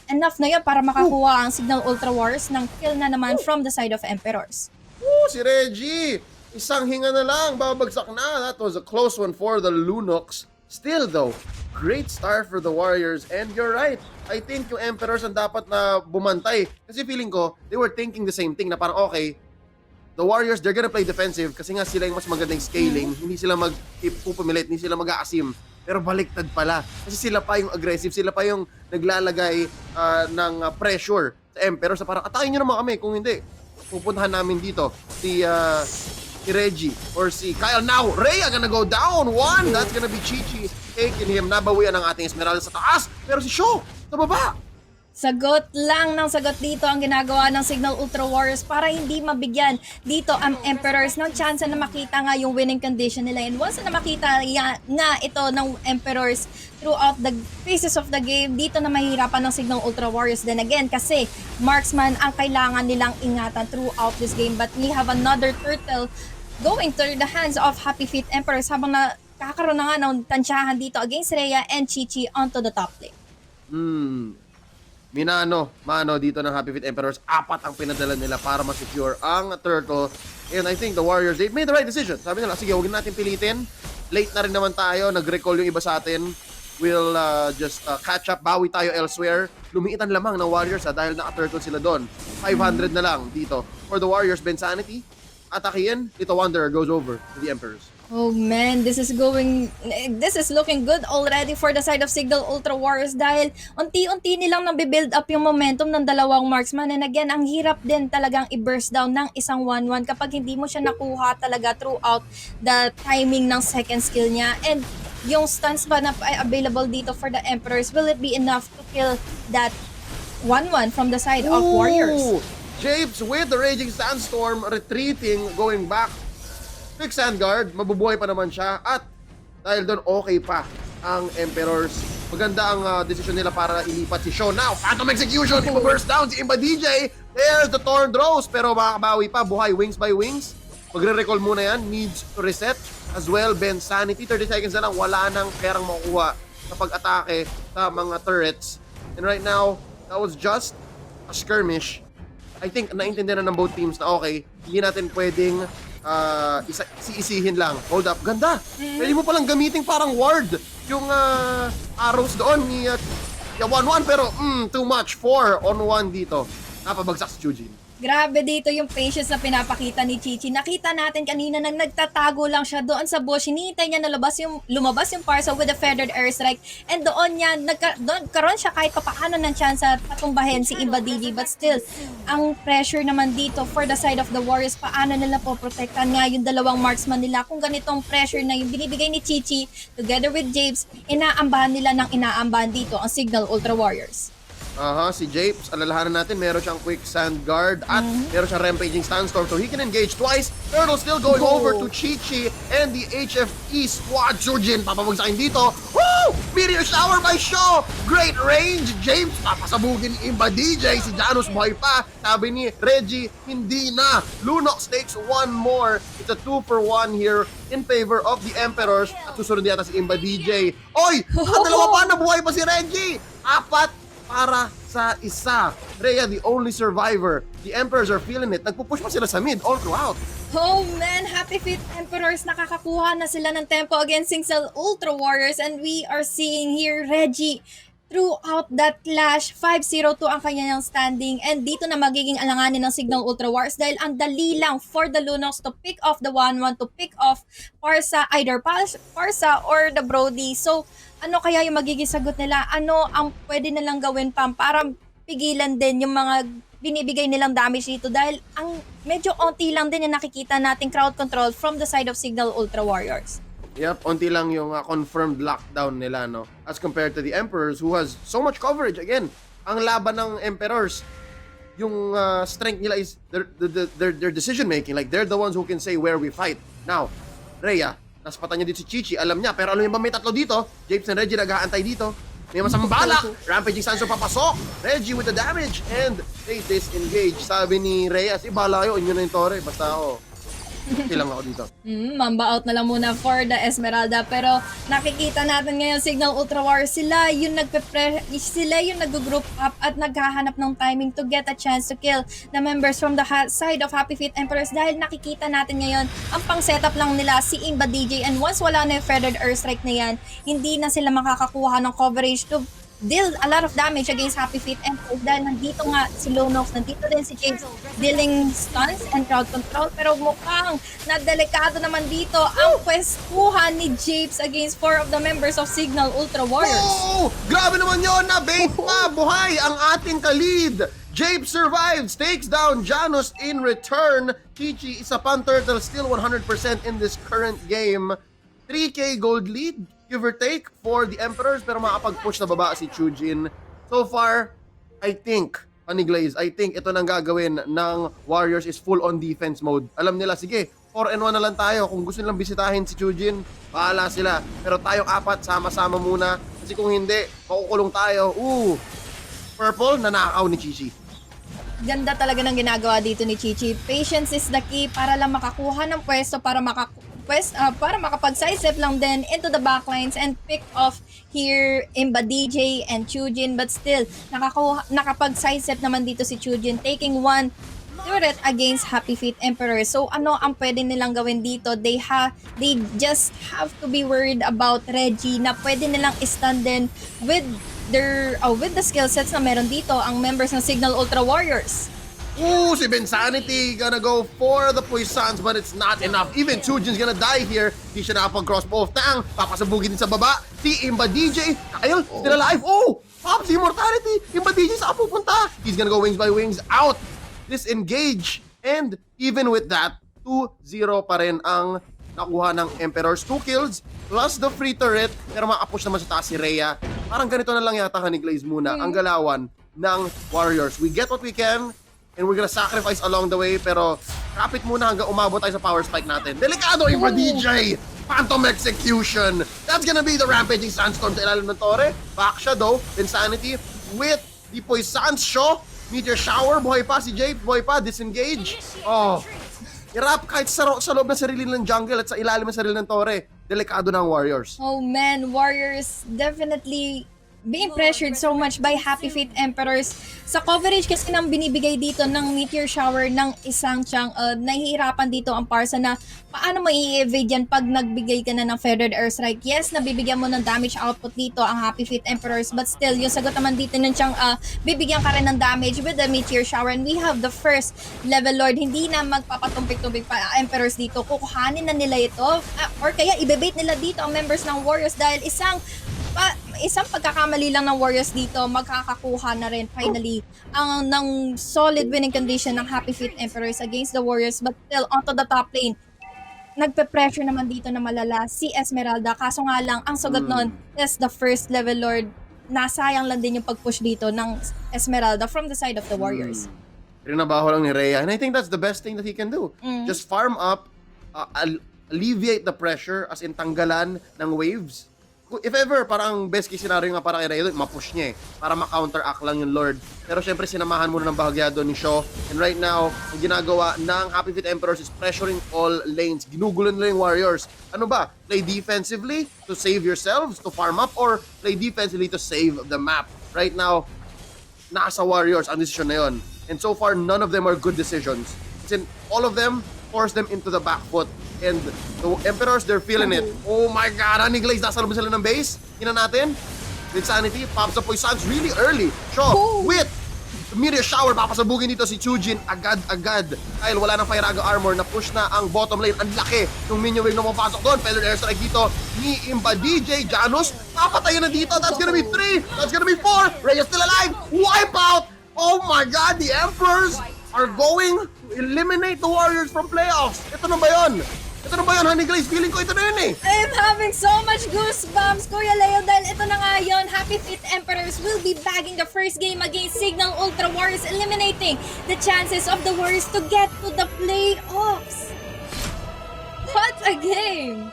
Enough na yun para makakuha ang Signal Ultra Wars ng kill na naman from the side of Emperors. Si Reggie! Isang hinga na lang, babagsak na. That was a close one for the Lunox. Still though, great start for the Warriors. And you're right, I think yung Emperors ang dapat na bumantay. Kasi feeling ko, they were thinking the same thing na parang okay, the Warriors, they're gonna play defensive kasi nga sila yung mas magandang scaling. Hindi sila mag-pupumilit, hindi sila mag-aasim. Pero baliktad pala. Kasi sila pa yung aggressive, sila pa yung naglalagay ng pressure sa Emperors. Na parang atakin nyo naman kami, kung hindi, pupuntahan namin dito si Reggie or si Kyle. Now, Rhea gonna go down. One, that's gonna be Chichi taking him. Nabawian ang ating Esmeralda sa taas. Pero si Shaw, sa baba. Sagot lang ng sagot dito ang ginagawa ng Signal Ultra Warriors para hindi mabigyan dito ang Emperors ng chance na makita nga yung winning condition nila. And once na makita nga ito ng Emperors throughout the phases of the game, dito na mahirapan ng Signal Ultra Warriors then again kasi marksman ang kailangan nilang ingatan throughout this game. But we have another turtle going to the hands of Happy Feet Emperors habang nakakaroon na nga ng tansyahan dito against Rhea and Chichi onto the top lane. Mano dito ng Happy Feet Emperors. 4 ang pinadala nila para ma-secure ang turtle. And I think the Warriors, they made the right decision. Sabi nila, sige, huwag natin pilitin. late na rin naman tayo. Nag-recall yung iba sa atin. We'll just catch up. Bawi tayo elsewhere. Lumiitan lamang ng Warriors dahil naka-turtle sila doon. 500 na lang dito. For the Warriors, Bensanity, atakiin. Little Wanderer goes over to the Emperors. Oh man, this is looking good already for the side of Signal Ultra Warriors dahil unti-unti nilang nabibuild up yung momentum ng dalawang marksman. And again, ang hirap din talagang i-burst down ng isang 1-1 kapag hindi mo siya nakuha talaga throughout the timing ng second skill niya. And yung stuns ba na available dito for the Emperors, will it be enough to kill that 1-1 from the side of Warriors? Japes with the Raging Sandstorm retreating, going back. Quick Sand Guard, mabubuhay pa naman siya at dahil doon okay pa ang Emperors. Maganda ang decision nila para ilipat si Shaw. Now, Phantom Execution, i-burst down si Imba DJ. There's the Torn Rose, pero makakabawi pa, buhay wings by wings. Magre-recall muna yan, needs to reset. As well, Bensanity, 30 seconds na lang, wala nang perang makuha sa pag-atake sa mga turrets. And right now, that was just a skirmish. I think naintindihan na ng both teams na okay, hindi natin pwedeng isihin lang. Hold up. Ganda. Pwede mo palang gamitin parang ward yung arrows doon ni 1-1 pero too much. 4-on-1 dito. Napabagsak si Chujin. Grabe dito yung patience na pinapakita ni Chichi. Nakita natin kanina na nagtatago lang siya doon sa bush. Hinihintay niya na lumabas yung Parsa with a feathered airstrike. And doon karoon siya kahit papaano ng chance at patumbahin si Imba DJ. But still, ang pressure naman dito for the side of the Warriors, paano nila poprotektan nga yung dalawang marksman nila. Kung ganitong pressure na yung binibigay ni Chichi together with Japes, inaambahan nila ng inaambahan dito ang Signal Ultra Warriors. Si Japes, alalahanan natin, meron siyang Quick Sand Guard at meron siyang Rampaging Sandstorm so he can engage twice. Turtle still going over to Chi-Chi and the HFE squad. Chujin, papabagsakin dito. Woo! Meteor Shower by Shaw! Great range! James, papasabugin ni Imba DJ. Si Janus buhay pa. Sabi ni Reggie, hindi na. Lunox takes one more. It's a 2-for-1 here in favor of the Emperors. At susunod yata si Imba DJ. Oy! Dalawa pa, nabuhay pa si Reggie! 4 para sa isa. Rhea, the only survivor. The Emperors are feeling it. Nagpupush pa sila sa mid all throughout. Oh man, Happy Feet Emperors, nakakakuha na sila ng tempo against Signal Ultra Warriors and we are seeing here Reggie throughout that clash. 5-0 to ang kanyang standing and dito na magiging alanganin ng Signal Ultra Warriors dahil ang dali lang for the Lunox to pick off the 1-1, to pick off Parsa, either Parsa or the Brody. So, ano kaya yung magiging sagot nila? Ano ang pwede nilang gawin pa para pigilan din yung mga binibigay nilang damage dito dahil ang medyo onti lang din yung nakikita nating crowd control from the side of Signal Ultra Warriors. Yep, onti lang yung confirmed lockdown nila, no? As compared to the Emperors who has so much coverage. Again, ang laban ng Emperors, yung strength nila is their decision making. Like, they're the ones who can say where we fight. Now, Rhea, naspatan niya dito si Chichi, alam niya, pero alam niya ba may tatlo dito? Japes and Reggie nag-aantay dito. May masamang balak. Rampaging Sandstorm papasok. Reggie with the damage and they disengage. Sabi ni Rhea, si bala kayo, inyo na yung tore. Basta ako. Ilang ako dito. Mamba out na lang muna for the Esmeralda pero nakikita natin ngayon Signal Ultra Warriors sila yung nag-group up at naghahanap ng timing to get a chance to kill the members from the side of Happy Feet Emperors dahil nakikita natin ngayon ang pang setup lang nila si Imba DJ and once wala na yung feathered airstrike na yan, hindi na sila makakakuha ng coverage to deal a lot of damage against Happy Feet Emperors dahil nandito nga si Lunox, nandito din si James dealing stuns and crowd control pero mukhang nadelikado naman dito ang pwestuhan ni Japes against 4 of the members of Signal Ultra Warriors. Oh! Grabe naman yun! Na-bait pa! Buhay ang ating kalid! Japes survives, takes down Janus in return. Chichi, isa pang turtle, still 100% in this current game. 3K gold lead, give or take, for the Emperors, pero makapag-push na baba si Chujin. So far, I think ito nang gagawin ng Warriors is full on defense mode. Alam nila, sige, 4-1 na lang tayo. Kung gusto nilang bisitahin si Chujin, bahala sila. Pero tayong 4, sama-sama muna. Kasi kung hindi, makukulong tayo. Purple, nanakaw ni Chichi. Ganda talaga ng ginagawa dito ni Chichi. Patience is the key para lang makakuha ng pwesto, para makapag-sidestep lang din into the backlines and pick off here Imba DJ and Chujin, but still nakapag-sidestep naman dito si Chujin, taking one turret against Happy Feet Emperor. So ano ang pwede nilang gawin dito? They just have to be worried about Reggie na pwede nilang stand din with with the skill sets na meron dito ang members ng Signal Ultra Warriors. Ooh, si Bensanity gonna go for the Puissance, but it's not enough. Even Chujin's gonna die here. Di siya nakapag-crossbow of Tang. Papasabugin din sa baba. Si Imba DJ. Kyle, still alive. Oh, Pops, Immortality. Imba DJ saan pupunta? He's gonna go wings by wings out. Disengage. And even with that, 2-0 pa rin ang nakuha ng Emperors. 2 kills plus the free turret. Pero makapush naman sa taas si Rhea. Parang ganito na lang yata Honey Glaze muna ang galawan ng Warriors. We get what we can. And we're gonna sacrifice along the way, pero kapit muna hanggang umabot tayo sa power spike natin. Delikado yung DJ! Phantom Execution! That's gonna be the Rampaging Sandstorm sa ilalim ng Torre. Back siya though, Insanity with the Puissance Show. Meteor Shower, buhay pa si Jake, buhay pa, disengage. Oh, hirap kahit sa loob ng sarili ng jungle at sa ilalim ng sarili ng Torre. Delikado ng Warriors. Oh man, Warriors definitely being pressured so much by Happy Feet Emperors. Sa coverage kasi nang binibigay dito ng Meteor Shower ng isang Chang, nahihirapan dito ang Parsa na paano mai-evade yan pag nagbigay ka na ng Feathered Airstrike. Yes, nabibigyan mo ng damage output dito ang Happy Feet Emperors, but still, yung sagot naman dito ng Chang, bibigyan ka rin ng damage with the Meteor Shower, and we have the first level Lord. Hindi na magpapatumpik-tumpik pa Emperors dito. Kukuhanin na nila ito, or kaya ibebait nila dito ang members ng Warriors dahil isang pagkakamali lang ng Warriors dito, magkakakuha na rin finally ng solid winning condition ng Happy Feet Emperors against the Warriors, but still onto the top lane. Nagpe-pressure naman dito na malala si Esmeralda, kaso nga lang ang sugat nun is the first level Lord. Nasayang lang din yung pag-push dito ng Esmeralda from the side of the Warriors. Rinabaho lang ni Rhea, and I think that's the best thing that he can do. Just farm up, alleviate the pressure, as in tanggalan ng waves. If ever, parang best case scenario nga para kay Rhea, mapush niya para ma-counteract lang yung Lord. Pero syempre sinamahan muna ng bahagyado ni Shaw. And right now, ang ginagawa ng Happy Feet Emperors is pressuring all lanes. Ginugulo nila yung Warriors. Ano ba? Play defensively to save yourselves, to farm up, or play defensively to save the map? Right now, nasa Warriors ang decision na yun. And so far, none of them are good decisions. Since all of them force them into the back foot. And the Emperors, they're feeling it. Oh my God, Honey Glaze, nasa loob sila ng base. Ina natin. Insanity, pops up Puissance really early. Shaw, with Meteor Shower, papasabugin dito si Chujin agad-agad. Dahil wala ng Firaga Armor, na-push na ang bottom lane. Ang laki ng minion wave na mapasok doon. Feathered Airstrike dito ni Imba DJ. Janus, papatayin na dito. That's gonna be 3. That's gonna be 4. Rhea's still alive. Wipe out. Oh my God, the Emperors are going to eliminate the Warriors from playoffs. Ito na ba yun? Ito na ba yun, Honey Glaze? Feeling ko ito na yun eh. I'm having so much goosebumps, Kuya Leo, dahil ito na nga yun. Happy Feet Emperors will be bagging the first game against Signal Ultra Warriors, eliminating the chances of the Warriors to get to the playoffs. What a game!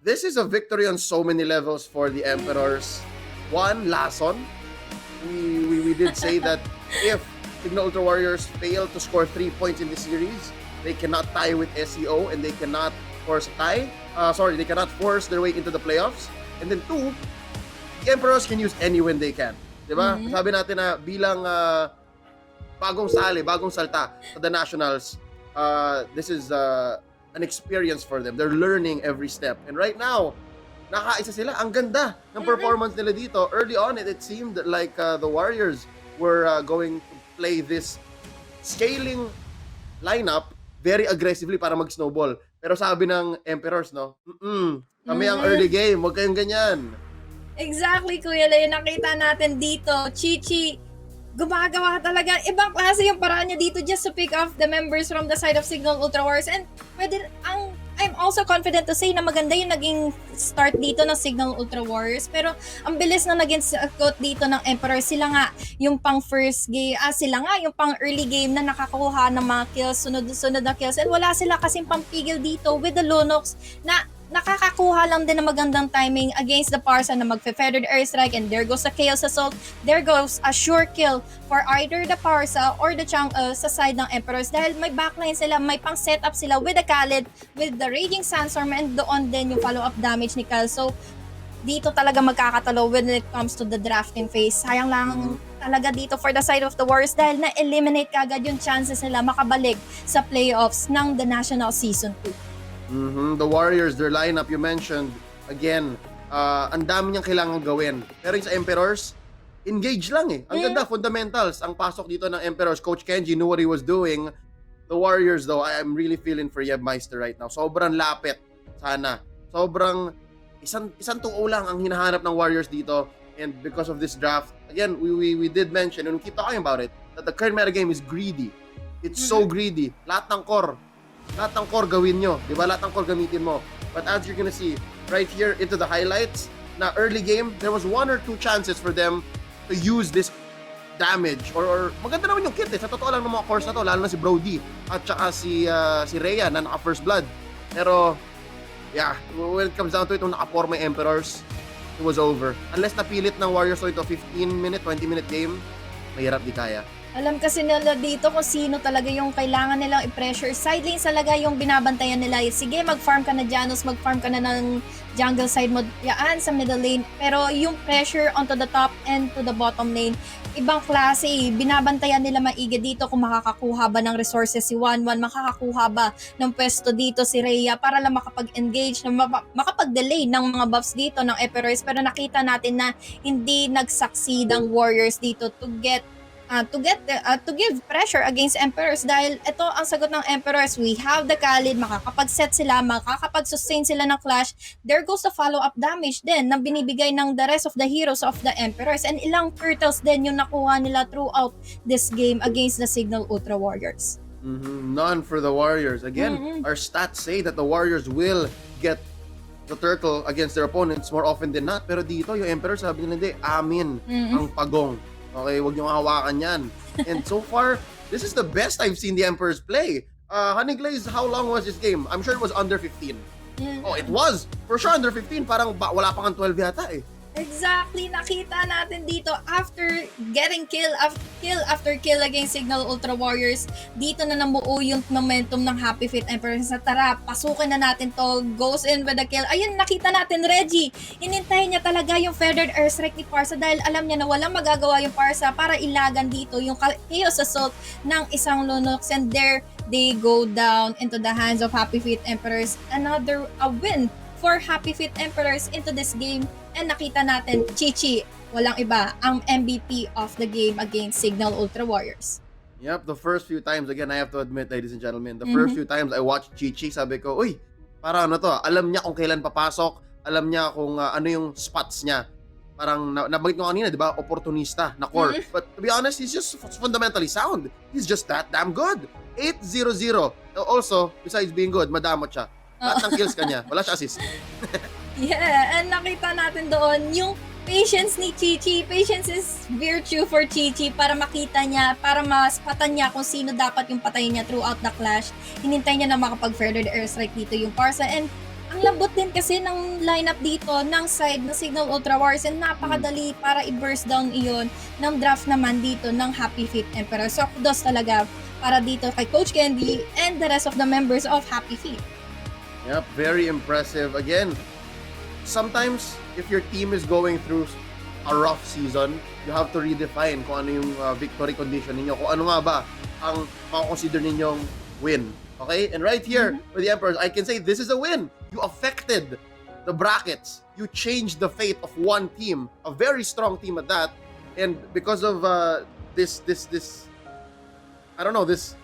This is a victory on so many levels for the Emperors. One, Lason. We did say that if Signal Ultra Warriors fail to score 3 points in this series, they cannot tie with SEO and they cannot force a tie. They cannot force their way into the playoffs. And then 2, the Emperors can use any win they can. Diba? Sabi natin na bilang bagong salta sa the Nationals, this is an experience for them. They're learning every step. And right now, nakaisa sila. Ang ganda ng performance nila dito. Early on, it seemed like the Warriors were going to play this scaling lineup very aggressively para mag-snowball. Pero sabi ng Emperors, no? Kami ang early game, huwag kayong ganyan. Exactly, Kuya Leo. Nakita natin dito, Chichi, gumagawa talaga. Ibang klase yung paraan niya dito just to pick off the members from the side of Signal Ultra Wars. And I'm also confident to say na maganda yung naging start dito ng Signal Ultra Warriors. Pero ang bilis na naging sagot dito ng Emperor. Sila nga yung pang first game, sila nga yung pang early game na nakakuha ng mga kills, sunod-sunod na kills. And wala sila kasing pampigil dito with the Lunox na nakakakuha lang din ng magandang timing against the Parsa na magfe-feathered airstrike, and there goes the Chaos Assault. There goes a sure kill for either the Parsa or the Chang sa side ng Emperors dahil may backline sila, may pang setup sila with the Khaled, with the Raging Sandstorm, and doon din yung follow-up damage ni Kal. So, dito talaga magkakatalo when it comes to the drafting phase. Sayang lang talaga dito for the side of the Warriors dahil na-eliminate kagad yung chances nila makabalik sa playoffs ng the National Season 2. The Warriors, their lineup you mentioned, again, ang dami niyang kailangan gawin. Pero yung sa Emperors, engage lang eh. Ang ganda, fundamentals. Ang pasok dito ng Emperors, Coach Kenji knew what he was doing. The Warriors though, I'm really feeling for Yebmeister right now. Sobrang lapit, sana. Sobrang, isang tuo lang ang hinahanap ng Warriors dito. And because of this draft, again, we did mention, and we keep talking about it, that the current meta game is greedy. It's so greedy. Lahat ng core gawin nyo. Diba? Lahat ng core gamitin mo. But as you're gonna see, right here into the highlights, na early game, there was 1 or 2 chances for them to use this damage or maganda naman yung kit eh. Sa totoo lang ng mga cores na to, lalo na si Brody at saka si Rhea na naka first blood. Pero yeah, when it comes down to it, nung naka-forma yung Emperors, it was over. Unless napilit ng Warriors to ito 15-minute, 20-minute game, mahirap di kaya. Alam kasi nila dito kung sino talaga yung kailangan nilang i-pressure. Side lanes talaga yung binabantayan nila. Sige, mag-farm ka na Janus, mag-farm ka na ng jungle side mo yaan sa middle lane. Pero yung pressure onto the top and to the bottom lane, ibang klase. Binabantayan nila maigi dito kung makakakuha ba ng resources si 1-1, makakakuha ba ng pwesto dito si Rhea para lang makapag-engage, makapag-delay ng mga buffs dito ng Emperors. Pero nakita natin na hindi nag-succeed ang Warriors dito to give pressure against Emperors dahil ito ang sagot ng Emperors. We have the Khalid, makakapag-set sila, makakapag-sustain sila ng clash. There goes the follow-up damage din na binibigay ng the rest of the heroes of the Emperors, and ilang turtles din yung nakuha nila throughout this game against the Signal Ultra Warriors. None for the Warriors. Again, our stats say that the Warriors will get the turtle against their opponents more often than not. Pero dito, yung Emperor sabi nila, hindi, amin ang pagong. Okay, wag niyo hawakan yan. And so far, this is the best I've seen the Emperors play. Honey Glaze, how long was this game? I'm sure it was under 15. Oh, it was. For sure under 15. Parang wala pang 12 yata eh. Exactly, nakita natin dito after getting kill after kill against Signal Ultra Warriors, dito na namuo yung momentum ng Happy Feet Emperors na tara, pasukin na natin to, goes in with the kill. Ayun, nakita natin Reggie, inintay niya talaga yung Feathered Airstrike ni Parsa dahil alam niya na walang magagawa yung Parsa para ilagan dito yung Chaos Assault ng isang Lunox, and there they go down into the hands of Happy Feet Emperors. Another win for Happy Feet Emperors into this game. And nakita natin, Chichi, walang iba, ang MVP of the game against Signal Ultra Warriors. Yep, the first few times, again, I have to admit, ladies and gentlemen, the first few times I watched Chichi, sabi ko, uy, parang ano to, alam niya kung kailan papasok, alam niya kung ano yung spots niya. Parang nabanggit ko kanina, di ba, opportunista na core. But to be honest, he's just fundamentally sound. He's just that damn good. 8-0-0. Also, besides being good, madamot siya. Lahat ng kills kanya, wala siya assist. Yeah, and nakita natin doon yung patience ni Chichi. Patience is virtue for Chichi para makita niya, para maspatan niya kung sino dapat yung patayin niya throughout the clash. Hinintay niya na makapag-feathered airstrike dito yung Parsa, and ang lambot din kasi ng lineup dito ng side ng Signal Ultra Wars, and napakadali para i-burst down iyon ng draft naman dito ng Happy Feet Emperor. So kudos talaga para dito kay Coach Candy and the rest of the members of Happy Feet. Yep, very impressive. Again, sometimes if your team is going through a rough season, you have to redefine kung ano yung victory condition ninyo, kung ano nga ba ang makakonsider ninyong win. Okay? And right here for the Emperors, I can say this is a win. You affected the brackets. You changed the fate of one team, a very strong team at that. And because of this I don't know, this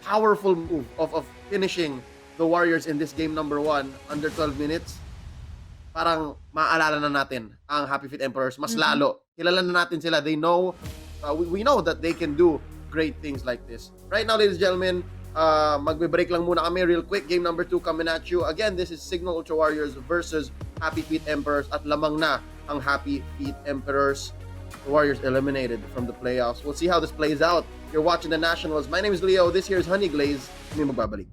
powerful move of finishing the Warriors in this game number 1 under 12 minutes, parang maaalala na natin ang Happy Feet Emperors mas lalo. Kilala na natin sila. They know, we know that they can do great things like this. Right now, ladies and gentlemen, magbe-break lang muna kami real quick. Game number 2 coming at you. Again, this is Signal Ultra Warriors versus Happy Feet Emperors, at lamang na ang Happy Feet Emperors. The Warriors eliminated from the playoffs. We'll see how this plays out. You're watching the Nationals. My name is Leo. This here is Honey Glaze. Kami magbabalik.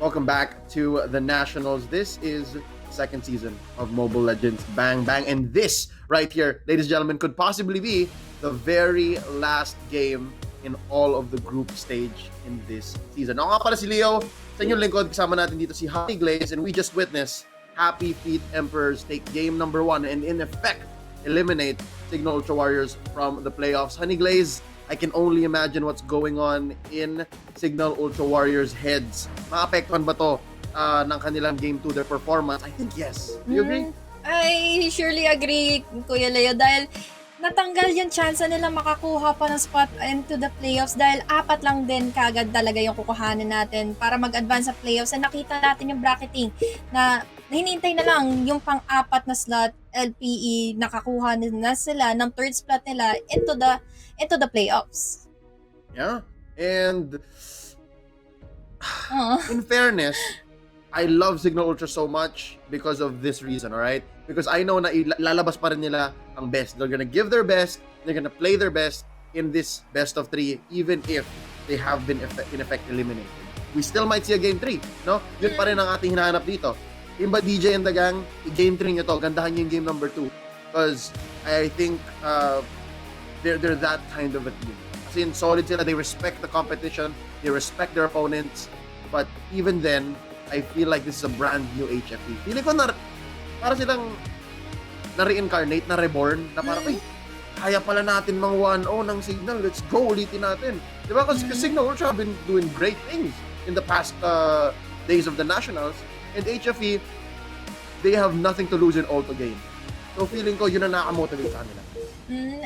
Welcome back to the Nationals. This is second season of Mobile Legends Bang Bang, and this right here, ladies and gentlemen, could possibly be the very last game in all of the group stage in this season. Ako nga pala si Leo, sa inyong lingkod, kasama natin dito si Honey Glaze, and we just witnessed Happy Feet Emperors take game number 1 and in effect eliminate Signal Ultra Warriors from the playoffs. Honey Glaze, I can only imagine what's going on in Signal Ultra Warriors heads. Maapektuhan ba to ng kanilang game 2, their performance? I think yes. Do you agree? I surely agree, Kuya Leo, dahil natanggal yung chance nila makakuha pa ng spot into the playoffs dahil 4 lang din kagad talaga yung kukuhanin natin para mag-advance sa playoffs. And nakita natin yung bracketing na hinintay na lang yung pang-4 na slot, LPE, nakakuha na sila ng 3rd slot nila into the playoffs. Yeah. And in fairness, I love Signal Ultra so much because of this reason, alright? Because I know na lalabas pa rin nila ang best. They're gonna give their best, they're gonna play their best in this best of 3, even if they have been in effect eliminated. We still might see a game 3, no? Yun pa rin ang ating hinahanap dito. Imba DJ and the gang, i-game 3 nyo to. Gandahan nyo yung game number 2. Because I think they're that kind of a team. As in, solid sila. They respect the competition. They respect their opponents. But even then, I feel like this is a brand new HFE. Feeling ko para silang na-reincarnate, na-reborn, na parang, ay, kaya pala natin mang 1-0 ng Signal. Let's go, ulitin natin. Diba? Kasi Signal Ultra have been doing great things in the past days of the Nationals. And HFE, they have nothing to lose in all to gain. So feeling ko, yun ang nakamotivate sa kanila.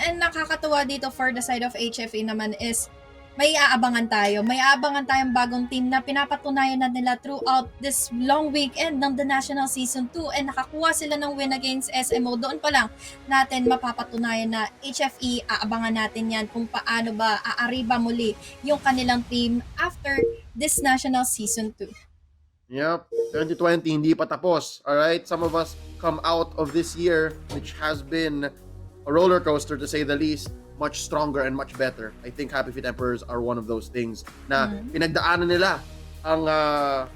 And nakakatuwa dito for the side of HFE naman is may aabangan tayo. May aabangan tayong bagong team na pinapatunayan na nila throughout this long weekend ng the National Season 2 and nakakuha sila ng win against SMO. Doon pa lang natin mapapatunayan na HFE, aabangan natin yan kung paano ba aariba muli yung kanilang team after this National Season 2. Yep, 2020 hindi pa tapos. Alright, some of us come out of this year which has been a roller coaster to say the least, much stronger and much better. I think Happy Feet Emperors are one of those things na pinagdaanan nila ang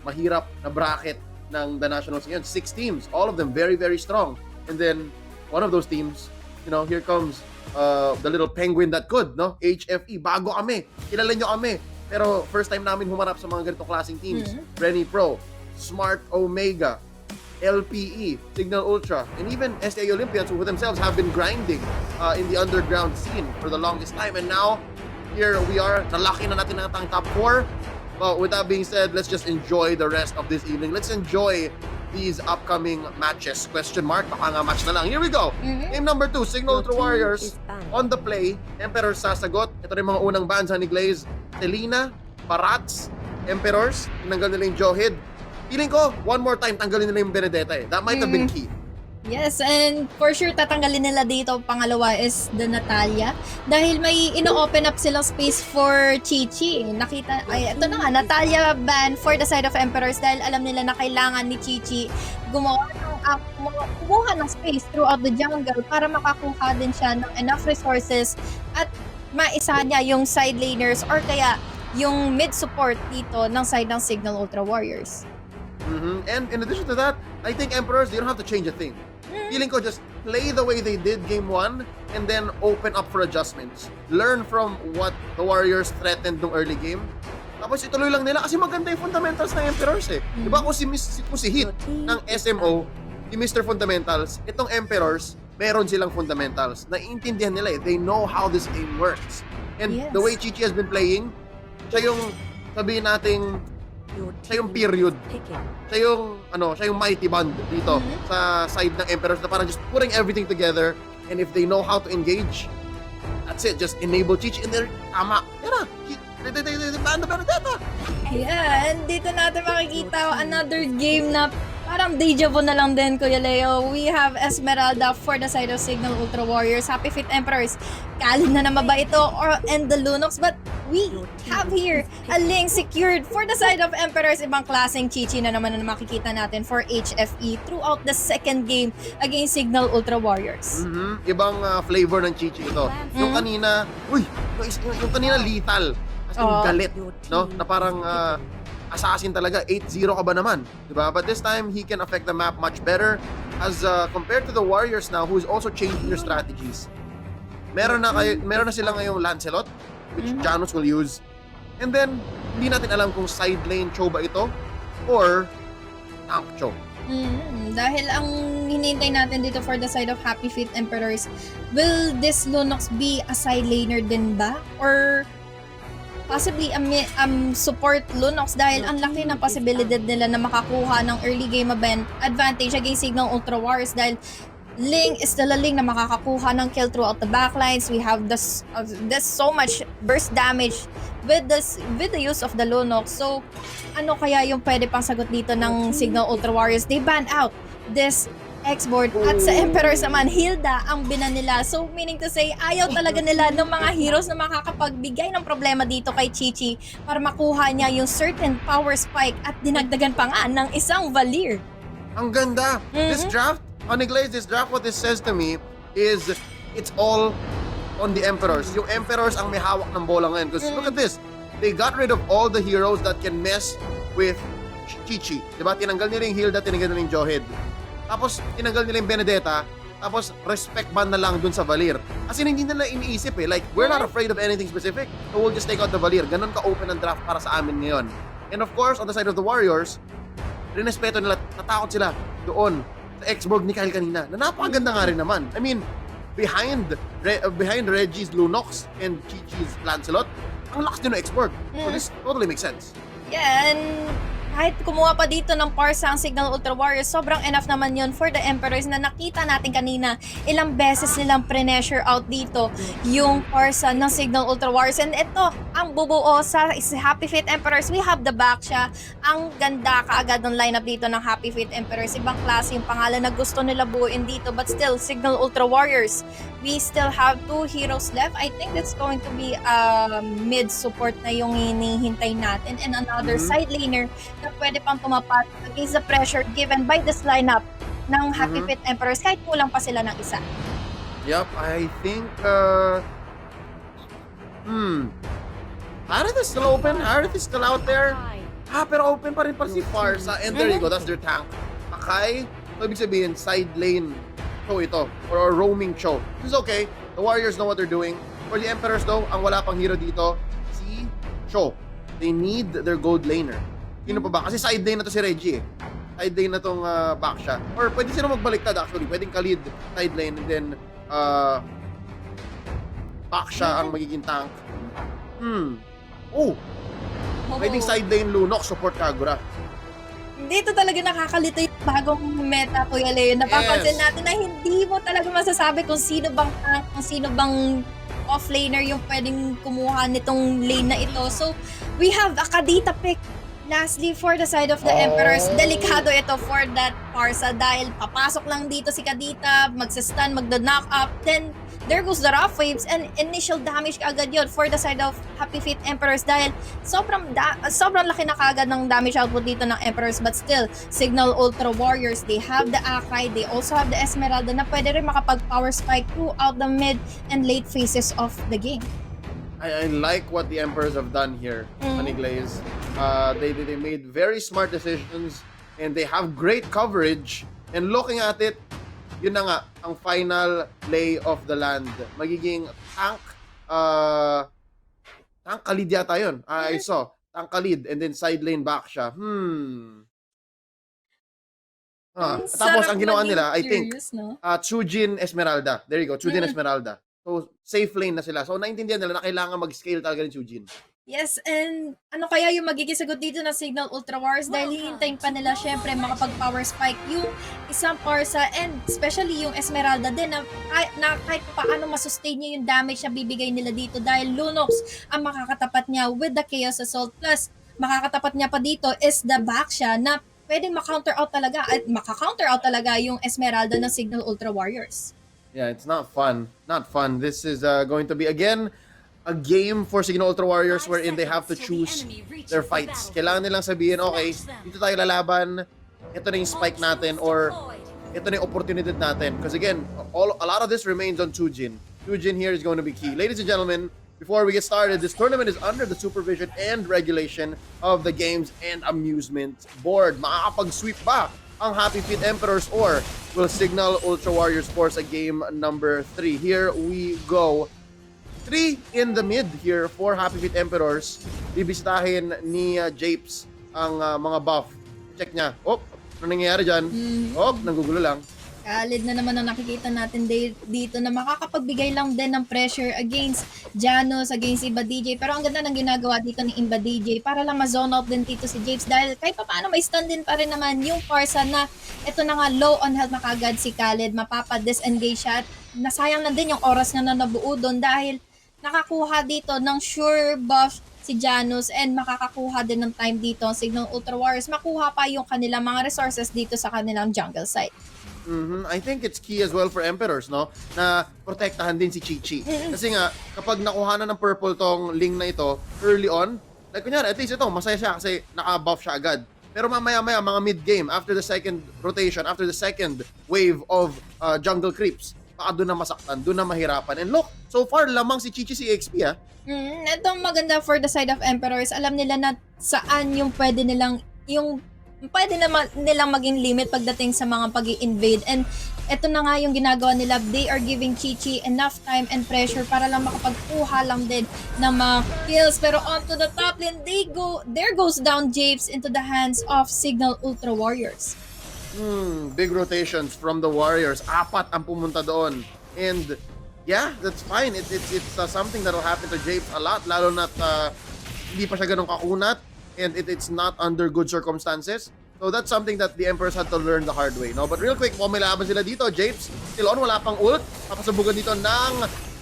mahirap na bracket ng the Nationals ngayon. 6 teams, all of them very, very strong. And then, one of those teams, you know, here comes the little penguin that could, no? HFE, bago kami, kilala nyo kami. Pero first time namin humarap sa mga ganitong klaseng teams. Renny Pro, Smart Omega, LPE, Signal Ultra, and even STA Olympians who themselves have been grinding in the underground scene for the longest time. And now, here we are, nalaki na natin ang top 4. But with that being said, let's just enjoy the rest of this evening. Let's enjoy these upcoming matches. Question mark, baka nga match na lang. Here we go. Game number 2, Signal Ultra Warriors on the play. Emperor sasagot. Ito rin mga unang bans, Honey Glaze, Selena, Parats, Emperors, tinanggal nila yung Johid. Feeling ko, one more time, tanggalin nila yung Benedetta eh. That might have been key. Yes, and for sure tatanggalin nila dito pangalawa is the Natalia dahil may ino-open up silang space for Chichi. Nakita, ay ito na nga, Natalia ban for the side of Emperors dahil alam nila na kailangan ni Chichi kumuha ng space throughout the jungle para makakuha din siya ng enough resources at maisa niya yung side laners or kaya yung mid support dito ng side ng Signal Ultra Warriors. And in addition to that, I think Emperors, they don't have to change a thing. Feeling ko just play the way they did game 1 and then open up for adjustments. Learn from what the Warriors threatened nung early game. Tapos ituloy lang nila kasi maganda yung fundamentals ng Emperors eh. Diba kung si Hit ng SMO, si Mr. Fundamentals, itong Emperors, meron silang fundamentals. Naiintindihan nila eh. They know how this game works. And the way Chichi has been playing, siya yung sabihin nating siya yung period. Siya yung mighty band dito sa side ng Emperors na parang just putting everything together, and if they know how to engage, that's it. Just enable Chichi and they're tama. Yan na. They ban the Benedetta. Yeah, and dito natin makikita another game na parang deja vu na lang din, Kuya Leo. We have Esmeralda for the side of Signal Ultra Warriors. Happy Feet Emperors. Kalin na naman ba ito? And the Lunox? But we have here a link secured for the side of Emperors. Ibang klaseng Chichi na naman na makikita natin for HFE throughout the second game against Signal Ultra Warriors. Ibang flavor ng Chichi ito. Yung kanina, yung kanina lethal. As in galit, no? Na parang assassin talaga, 8-0 ka ba naman? Diba? But this time, he can affect the map much better as compared to the Warriors now who is also changing their strategies. Meron na sila ngayong Lancelot, which Janus will use. And then, hindi natin alam kung side lane Cho ba ito or tank Cho. Dahil ang hinihintay natin dito for the side of Happy Feet Emperors, will this Lunox be a side laner din ba? Or possibly support Lunox dahil ang laki ng posibilidad nila na makakuha ng early game advantage against Signal Ultra Wars dahil Ling is still a Ling na makakakuha ng kill throughout the backlines. We have this so much burst damage with the use of the Lunox. So, ano kaya yung pwede pang sagot dito ng Signal Ultra Warriors? They banned out this X-board at sa Emperors naman, Hilda ang binan nila. So, meaning to say, ayaw talaga nila ng mga heroes na makakapagbigay ng problema dito kay Chichi para makuha niya yung certain power spike at dinagdagan pa nga ng isang Valir. Ang ganda! This draft, Honeyglaze, this draft, what this says to me is it's all on the Emperors. Yung Emperors ang may hawak ng bola ngayon. Because look at this. They got rid of all the heroes that can mess with Chichi. Diba? Tinanggal nila yung Hilda, tinanggal nila yung Johed. Tapos, tinanggal nila yung Benedetta. Tapos, respect ban na lang dun sa Valir. As in, hindi nila iniisip eh. Like, we're not afraid of anything specific. So, we'll just take out the Valir. Ganon ka-open ang draft para sa amin ngayon. And of course, on the side of the Warriors, rinespeto nila, natakot sila doon sa X-board ni Kyle kanina. Na napakaganda nga rin naman. I mean, behind Reggie's Lunox and Chichi's Lancelot, ang lakas din ng X-board. So, this totally makes sense. Yeah, and kahit kumuha pa dito ng parsa ang Signal Ultra Warriors, sobrang enough naman yun for the Emperors na nakita natin kanina ilang beses nilang pre-measure out dito yung parsa ng Signal Ultra Warriors. And ito, ang bubuo sa Happy Feet Emperors, we have the back siya. Ang ganda kaagad ng lineup dito ng Happy Feet Emperors. Ibang klase yung pangalan na gusto nila buuin dito, but still, Signal Ultra Warriors, we still have 2 heroes left. I think that's going to be mid support na yung hinihintay natin and another side laner na pwede pang tumapat against the pressure given by this lineup ng Happy Feet Emperors kahit kulang pa sila ng isa. Yep, I think Harith is still open. Harith is still out there. Pero open pa rin si Farsa. And there you go, that's their tank. Akai, so ibig sabihin, side lane show ito. Or a roaming show. This is okay. The Warriors know what they're doing. For the Emperors though, ang wala pang hero dito, si Sho. They need their gold laner. Sino pa ba? Kasi side lane na to si Reggie eh. Side lane na tong Baksha. Or pwede sila magbaliktad actually. Pwedeng Khalid side lane and then Baksha ang magiging tank. Pwedeng side lane Lunox support Kagura. Dito talaga nakakalito yung bagong meta, Kuya Leo. Napapansin natin na hindi mo talaga masasabi kung sino bang tank, kung sino bang offlaner yung pwedeng kumuha nitong lane na ito. So, we have a Kadita pick. Lastly, for the side of the Emperors, delikado ito for that Parsa dahil papasok lang dito si Kadita, magsa-stun, magda-knock up, then there goes the rough waves and initial damage kaagad yun for the side of Happy Feet Emperors dahil sobrang laki na kaagad ng damage output dito ng Emperors, but still, Signal Ultra Warriors, they have the Akai, they also have the Esmeralda na pwede rin makapag-power spike throughout the mid and late phases of the game. I like what the Emperors have done here, Honeyglaze. They made very smart decisions and they have great coverage. And looking at it, yun na nga, ang final lay of the land. Magiging tank Khalid yata yun. I saw. Tank Khalid and then side lane back siya. Tapos ang ginawa nila, I think, Chujin Esmeralda. There you go, Chujin Esmeralda. So, safe lane na sila. So, naintindihan nila na kailangan mag-scale talaga ni Chujin. Yes, and ano kaya yung magiging sagot dito ng Signal Ultra Wars dahil hihintayin pa nila syempre makapag-power spike yung isang Parsa and especially yung Esmeralda din na kahit paano masustain niya yung damage na bibigay nila dito dahil Lunox ang makakatapat niya with the Chaos Assault plus makakatapat niya pa dito is the Baksha na pwedeng maka-counter out talaga yung Esmeralda ng Signal Ultra Warriors. Yeah, it's not fun. Not fun. This is going to be, again, a game for Signal Ultra Warriors wherein they have to choose their fights. Kailangan nilang sabihin, okay, dito tayo lalaban, ito na yung spike natin, or ito na yung opportunity natin. Because again, a lot of this remains on Chujin. Chujin here is going to be key. Ladies and gentlemen, before we get started, this tournament is under the supervision and regulation of the Games and Amusement Board. Makakapag-sweep ba ang Happy Feet Emperors or will Signal Ultra Warriors force a game number 3? Here we go. 3 in the mid here for Happy Feet Emperors. Bibisitahin ni Japes ang mga buff. Check niya. Ano nangyayari dyan? Oh, nanggugulo lang. Khalid na naman ang nakikita natin dito na makakapagbigay lang din ng pressure against Janus, against Iba DJ. Pero ang ganda ng ginagawa dito ni Iba DJ para lang ma-zone out din dito si Japes dahil kahit pa paano may stun din pa rin naman yung Farsa na ito na nga low on health na kagad si Khalid. Mapapa-disengage siya at nasayang na din yung oras na nabuo doon dahil nakakuha dito ng sure buff si Janus and makakakuha din ng time dito ang Signal Ultra Warriors. Makuha pa yung kanilang mga resources dito sa kanilang jungle site. I think it's key as well for Emperors, no? Na protektahan din si Chi-Chi. Kasi nga, kapag nakuha na ng purple tong Ling na ito, early on, like kunyari, at least ito, masaya siya kasi naka-buff siya agad. Pero mamaya-maya, mga mid-game, after the second rotation, after the second wave of jungle creeps, baka doon na masaktan, doon na mahirapan. And look, so far, lamang si Chi-Chi si XP, ah. Itong maganda for the side of Emperors, alam nila na saan yung pwede nilang nilang maging limit pagdating sa mga pag-i-invade. And ito na nga yung ginagawa nila. They are giving Chi-Chi enough time and pressure para lang makapagkuha lang din ng mga kills. Pero onto the top lane, there goes down Japes into the hands of Signal Ultra Warriors. Big rotations from the Warriors. 4 ang pumunta doon. And yeah, that's fine. It's something that will happen to Japes a lot. Lalo na't hindi pa siya ganun kakunat. And it's not under good circumstances. So that's something that the Emperors had to learn the hard way, no? But real quick, may laban sila dito. Japes, still on, wala pang ult. Papasabugan dito ng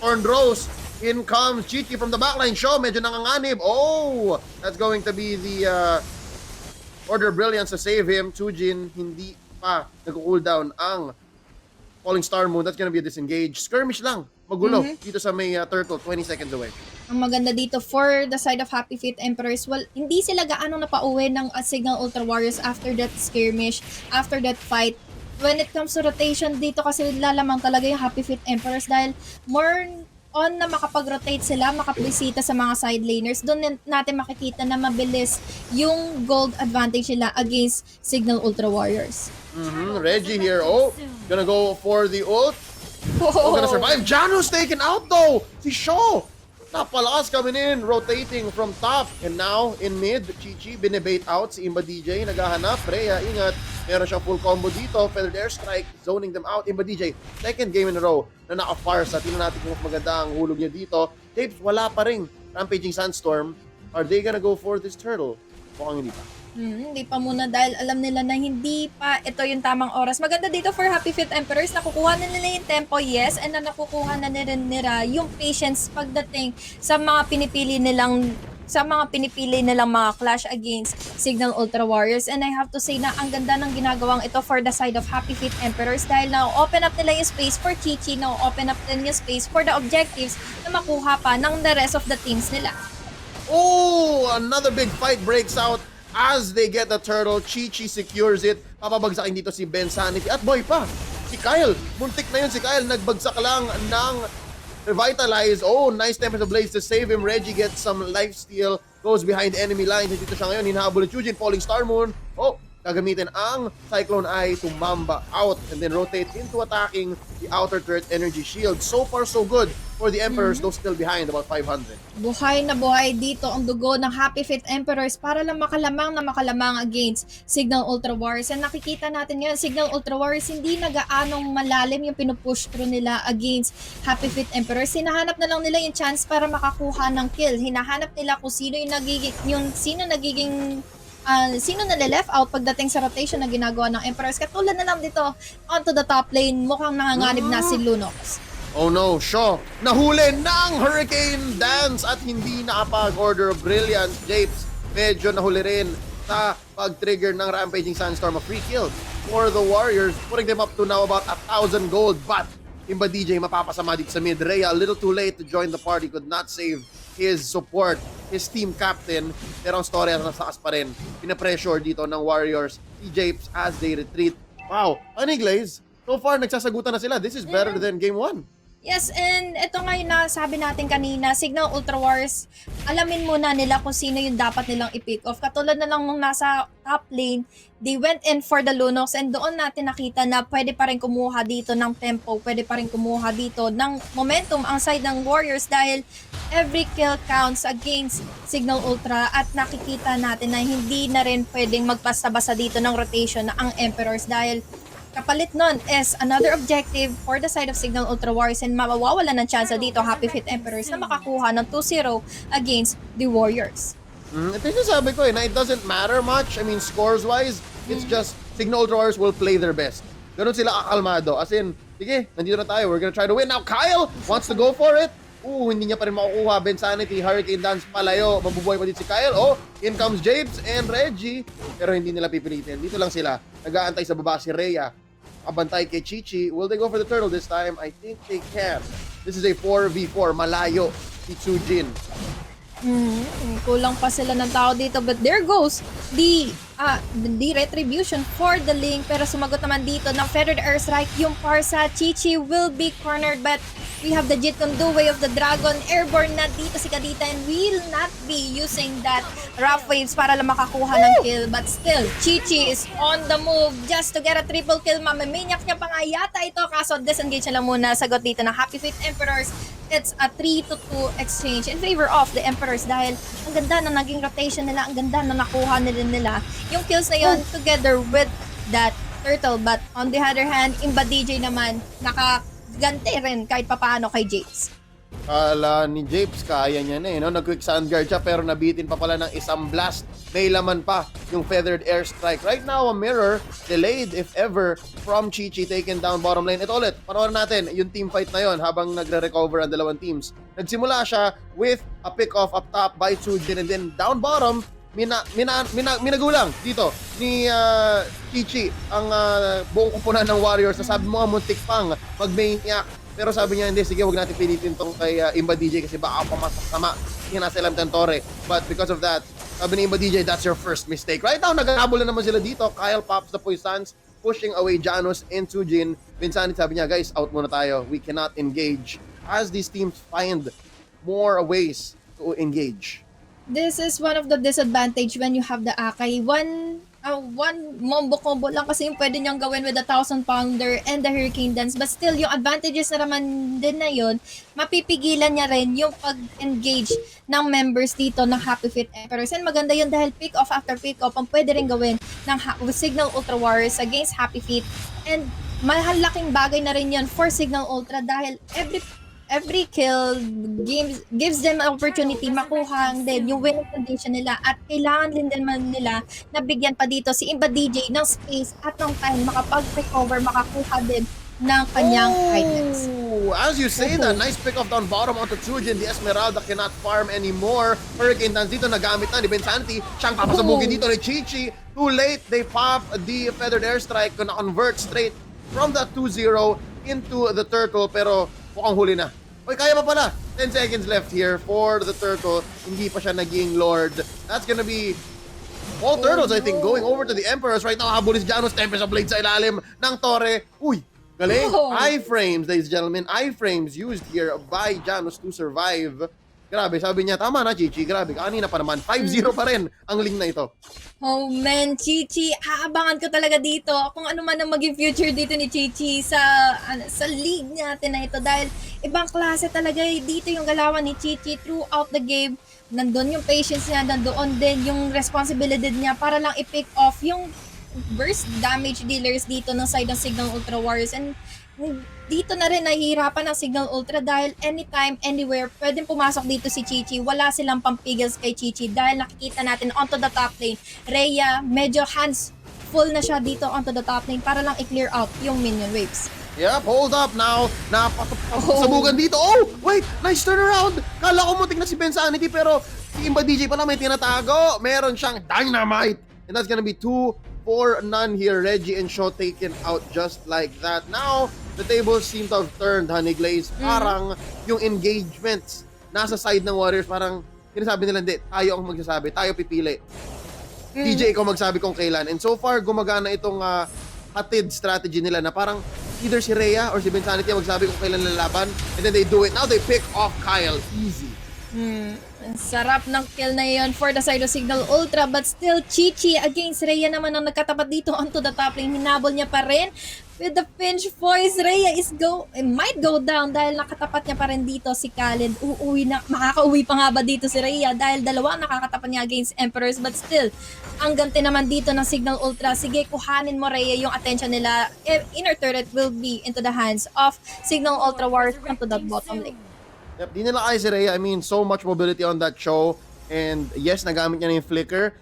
Thorn Rose. In comes Chi-Chi from the backline. Show, medyo nanganganib. Oh! That's going to be the Order of Brilliance to save him. Chujin, hindi pa nag-cooldown ang Falling Star Moon. That's gonna be a disengage. Skirmish lang. Magulo. Dito sa may turtle, 20 seconds away. Ang maganda dito for the side of Happy Feet Emperors, well, hindi sila gaano napauwi ng Signal Ultra Warriors after that skirmish, after that fight. When it comes to rotation, dito kasi lalamang talaga yung Happy Feet Emperors dahil more on na makapag-rotate sila, makapwisita sa mga side laners. Doon natin makikita na mabilis yung gold advantage nila against Signal Ultra Warriors. Reggie here. Oh, gonna go for the ult. Oh, gonna survive. Janus taken out though. Si Shaw. Napalakas coming in, rotating from top. And now, in mid, Chi-Chi, binibait out si Imba DJ, naghahanap. Rhea, ingat. Meron siyang full combo dito. Feathered Airstrike, zoning them out. Imba DJ, second game in a row na naka-farsa. Tingnan natin kung mas maganda ang hulog niya dito. Japes, wala pa rin. Rampaging Sandstorm. Are they gonna go for this turtle? Mukhang hindi pa. Hindi pa muna dahil alam nila na hindi pa ito yung tamang oras. Maganda dito for Happy Feet Emperors, nakukuha na nila yung tempo, yes, and na nakukuha na nila yung patience pagdating sa mga pinipili nilang mga clash against Signal Ultra Warriors. And I have to say na ang ganda ng ginagawang ito for the side of Happy Feet Emperors dahil na-open up nila yung space for Chi-Chi, na-open up din yung space for the objectives na makuha pa ng the rest of the teams nila. Oh, another big fight breaks out. As they get the turtle, Chi-Chi secures it. Papabagsakin dito si Ben Sanity. At boy pa, si Kyle. Muntik na yun si Kyle. Nagbagsak lang ng Revitalize. Oh, nice Tempest of Blaze to save him. Reggie gets some lifesteal. Goes behind enemy lines. Dito siya ngayon. Hinahabol ni Chujin. Falling Star Moon. Oh, gagamitin ang Cyclone Eye to Mamba out. And then rotate into attacking the outer turret energy shield. So far, so good for the Emperors. Though still behind about 500. Buhay na buhay dito ang dugo ng Happy Feet Emperors para lang makalamang against Signal Ultra Warriors. And nakikita natin ngayon, Signal Ultra Warriors hindi nagaanong malalim yung pinupush through nila against Happy Feet Emperors. Hinahanap na lang nila yung chance para makakuha ng kill. Hinahanap nila kung sino sino nale-left out pagdating sa rotation na ginagawa ng Emperors. Katulad na lang dito, onto the top lane, mukhang nanganganib na si Lunox. Oh no, Shaw, nahuli ng Hurricane Dance at hindi nakapag-order of Brilliance. Japes, medyo nahuli rin sa pag-trigger ng Rampaging Sandstorm, a free kill for the Warriors, putting them up to now about 1,000 gold. But Imba DJ mapapasama dito sa mid. Rhea, a little too late to join the party, could not save his support, his team captain. Pero ang story ang nasakas pa rin. Pinapressure dito ng Warriors si Japes as they retreat. Wow, Glaze, so far nagsasagutan na sila. This is better than game 1. Yes, and ito nga yung nasabi natin kanina, Signal Ultra Wars, alamin muna nila kung sino yung dapat nilang i-pick off. Katulad na lang nung nasa top lane, they went in for the Lunox and doon natin nakita na pwede pa rin kumuha dito ng tempo, pwede pa rin kumuha dito ng momentum ang side ng Warriors dahil every kill counts against Signal Ultra at nakikita natin na hindi na rin pwedeng magpasta-basta dito ng rotation na ang Emperors dahil kapalit nun is another objective for the side of Signal Ultra Wars and mawawala ng chance dito Happy Feet Emperors na makakuha ng 2-0 against the Warriors. Ito yung sabi ko na it doesn't matter much. I mean, scores-wise, it's just Signal Ultra Warriors will play their best. Ganun sila kakalmado. As in, sige, nandito na tayo. We're gonna try to win. Now, Kyle wants to go for it. Hindi niya pa rin makukuha. Bensanity, Hurricane Dance, palayo. Mabubuhay pa din si Kyle. In comes Japes and Reggie. Pero hindi nila pipilitin. Dito lang sila. Nag-aantay sa baba si Rhea. Abantay kay Chichi. Will they go for the turtle this time? I think they can. This is a 4v4. Malayo si Tsujin. Kulang pa sila ng tao dito but there goes the retribution for the link pero sumagot naman dito ng Feathered Airstrike yung Parsa. Chichi will be cornered but we have the Jit Kundo Way of the Dragon airborne na dito si Kadita and will not be using that rough waves para lang makakuha ng kill but still Chichi is on the move just to get a triple kill. Mamimaniac niya pa nga yata ito kaso disengage na lang muna. Sagot dito ng Happy Feet Emperors. It's a 3-2 exchange in favor of the Emperors dahil ang ganda na naging rotation nila, ang ganda na nakuha nila yung kills na yun together with that turtle. But on the other hand, Imba DJ naman nakaganti rin kahit papaano kay Japes. Kala ni Japes, kaya niya na no? Nag-quick sandguard siya pero nabitin pa pala ng isang blast. May laman pa yung Feathered Airstrike. Right now, a mirror, delayed if ever, from Chichi taken down bottom lane. Ito ulit, panoorin natin yung team fight na yon habang nagre-recover ang dalawang teams. Nagsimula siya with a pick-off up top by Tsujin and then down bottom, minagulang dito ni Chichi ang buong kupunan ng Warriors na sabi mo muntik pang mag-maniac. Pero sabi niya, hindi, sige, wag natin pilitin tong kay Imba DJ kasi baka pamasama yung nasa Elam Tentore. But because of that, sabi ni Imba DJ, that's your first mistake. Right now, naghahabol na naman sila dito. Kyle pops the Poisons, pushing away Janus and Tsujin. Vincent sabi niya, guys, out muna tayo. We cannot engage. As these teams find more ways to engage. This is one of the disadvantage when you have the Akai. One mombo combo lang kasi yung pwede niyang gawin with the 1,000 pounder and the Hurricane Dance. But still, yung advantages na naman din na yun, mapipigilan niya rin yung pag-engage ng members dito ng Happy Feet Emperors. And maganda yun dahil pick-off after pick-off ang pwede rin gawin ng Signal Ultra Warriors against Happy Feet. And mahalaking bagay na rin yun for Signal Ultra dahil every kill gives them an opportunity makuha din yung winning condition nila at kailangan din naman nila na bigyan pa dito si Imba DJ ng space at ng time makapag-recover, makakuha din ng kanyang items. As you say that, nice pick off down bottom onto Tsujin. The Esmeralda cannot farm anymore. Hurricane Dance dito nagamit na ni Bensanti. Siyang papasabugin dito ni Chichi. Too late, they pop the Feathered Airstrike na convert straight from that 2-0 into the turtle pero mukhang huli na. Oy, kaya pa pala. 10 seconds left here for the turtle. Hindi pa siya naging lord. That's gonna be all turtles, I think, going over to the Emperors. Right now, habol si Janus. Tempest of Blade sa ilalim ng Torre. Uy, galing. I-frames, ladies and gentlemen. I-frames used here by Janus to survive. Grabe, sabi niya, tama na, Chichi. Grabe, kanina pa naman. 5-0 pa rin ang link na ito. Oh man, Chichi, aabangan ko talaga dito kung ano man ang maging future dito ni Chichi sa league natin na ito dahil ibang klase talaga dito yung galawan ni Chichi throughout the game. Nandun yung patience niya, nandoon din yung responsibility niya para lang i-pick off yung burst damage dealers dito ng side ng Signal Ultra Warriors and dito na rin nahihirapan ng Signal Ultra dahil anytime, anywhere, pwedeng pumasok dito si Chichi. Wala silang pampigils kay Chichi dahil nakikita natin onto the top lane. Rhea, medyo hands full na siya dito onto the top lane para lang i-clear out yung minion waves. Yep, hold up now. Napasabugan dito. Oh, wait, nice turnaround. Kala ko muntik na si Bensanity pero si Imba DJ pala may tinatago. Meron siyang dynamite. And that's gonna be 2-4-0 here. Reggie and Shaw taken out just like that. Now, the tables seem to have turned, Honey Glaze. Parang yung engagements nasa side ng Warriors, parang sinasabi nila, hindi, tayo ang magsasabi, tayo pipili. DJ, ikaw magsabi kung kailan. And so far, gumagana itong hatid strategy nila na parang either si Rhea or si Bensanity ang magsabi kung kailan lalaban, and then they do it. Now they pick off Kyle. Easy. Sarap ng kill na yon for the side of Signal Ultra, but still Chichi against Rhea naman ang nagkatapat dito onto the top lane. Hinabol niya pa rin with the pinch voice. Rhea might go down dahil nakatapat niya pa rin dito si Khaled. Makakauwi pa nga ba dito si Rhea dahil dalawa ang nakakatapat niya against Emperors, but still ang ganti naman dito ng Signal Ultra. Sige, kuhanin mo Rhea yung attention nila. Inner turret will be into the hands of Signal Ultra Warriors onto that bottom lane. Yep, di nila kaya si Rhea. I mean, so much mobility on that show. And yes, nagamit niya na yung flicker.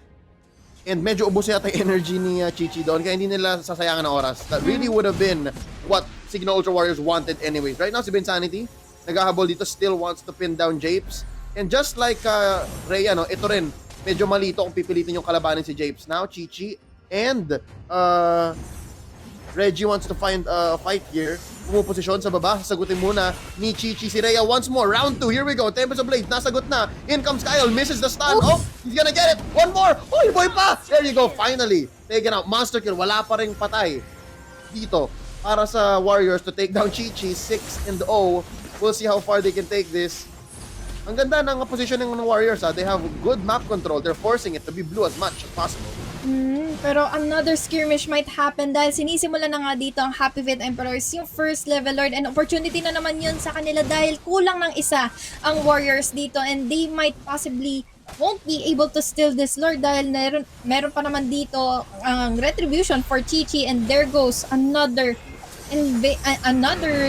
And medyo ubos yata yung energy ni Chichi doon. Kaya hindi nila sasayangan ng oras. That really would have been what Signal Ultra Warriors wanted anyways. Right now, si Bensanity, naghahabol dito, still wants to pin down Japes. And just like Rhea, no, ito rin, medyo malito kung pipilitin yung kalabanin si Japes. Now, Chichi and Reggie wants to find a fight here. Pumuposisyon sa baba, sagutin muna ni Chichi si Rhea once more. Round 2, here we go. Tempest of Blades, nasagot na. In comes Kyle, misses the stun. Oh, he's gonna get it. One more. Oh, boy pa. There you go, finally. Taken out. Monster kill, wala pa ring patay dito para sa Warriors to take down Chichi. 6-0. We'll see how far they can take this. Ang ganda ng positioning ng Warriors. They have good map control. They're forcing it to be blue as much as possible. Pero another skirmish might happen dahil sinisimulan na nga dito ang Happy Feet Emperors, yung first level lord, and opportunity na naman yun sa kanila dahil kulang ng isa ang Warriors dito, and they might possibly won't be able to steal this lord dahil meron pa naman dito ang retribution for Chichi, and there goes another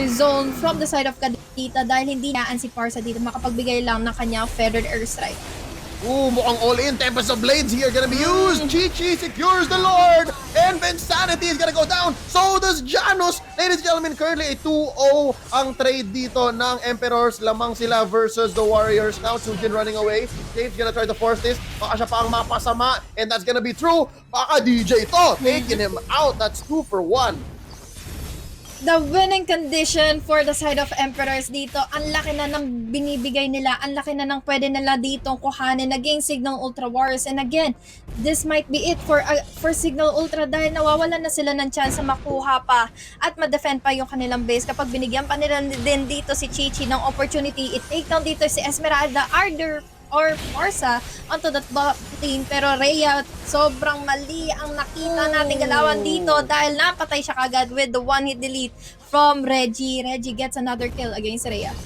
zone from the side of Kadita dahil hindi naan si Parsa dito makapagbigay lang ng kanyang feathered airstrike. Ooh, mukhang all-in. Tempest of Blades here gonna be used. Chichi secures the Lord. And Bensanity is gonna go down. So does Janus. Ladies and gentlemen, currently a 2-0 ang trade dito ng Emperors. Lamang sila versus the Warriors. Now, Sujin running away. Dave's gonna try to force this. Baka siya pa ang mapasama. And that's gonna be true. Baka DJ to. Taking him out. That's 2 for 1. The winning condition for the side of Emperors dito, ang laki na ng binibigay nila, ang laki na ng pwede nila ditong kuhanin against Signal Ultra Warriors. And again, this might be it for Signal Ultra dahil nawawalan na sila ng chance na makuha pa at ma-defend pa yung kanilang base kapag binigyan pa nila din dito si Chichi ng opportunity. I-take down dito si Esmeralda, Ardor, or Forza onto that bot lane. Pero Rhea, sobrang mali ang nakita nating galawan dito dahil napatay siya kagad with the one-hit delete from Reggie. Reggie gets another kill against Rhea.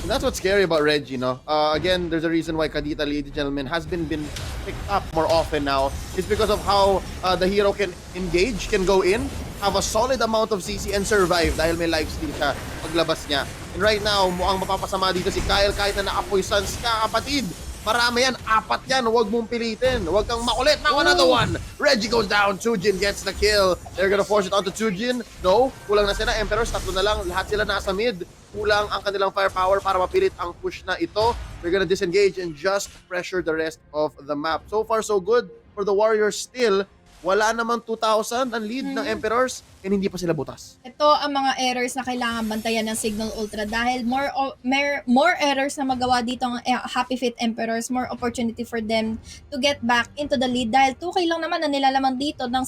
And that's what's scary about Reggie, no? Again, there's a reason why Kadita, ladies and gentlemen, has been picked up more often now. It's because of how the hero can engage, can go in, have a solid amount of CC and survive dahil may lifesteal siya paglabas niya. And right now, mukhang mapapasama dito si Kyle kahit na naka-poisons ka, kapatid. Marami yan, 4 yan, huwag mong pilitin. Huwag kang makulit. Now another one. Reggie goes down. Sujin gets the kill. They're gonna force it onto Sujin. No, kulang na sila. Emperors, 3 na lang. Lahat sila nasa mid. Kulang ang kanilang firepower para mapilit ang push na ito. They're gonna disengage and just pressure the rest of the map. So far, so good for the Warriors still. Wala naman 2,000 ang lead ng Emperors and hindi pa sila butas. Ito ang mga errors na kailangan bantayan ng Signal Ultra dahil more errors na magawa dito ang Happy Feet Emperors, more opportunity for them to get back into the lead dahil 2K lang naman ang nilalaman dito ng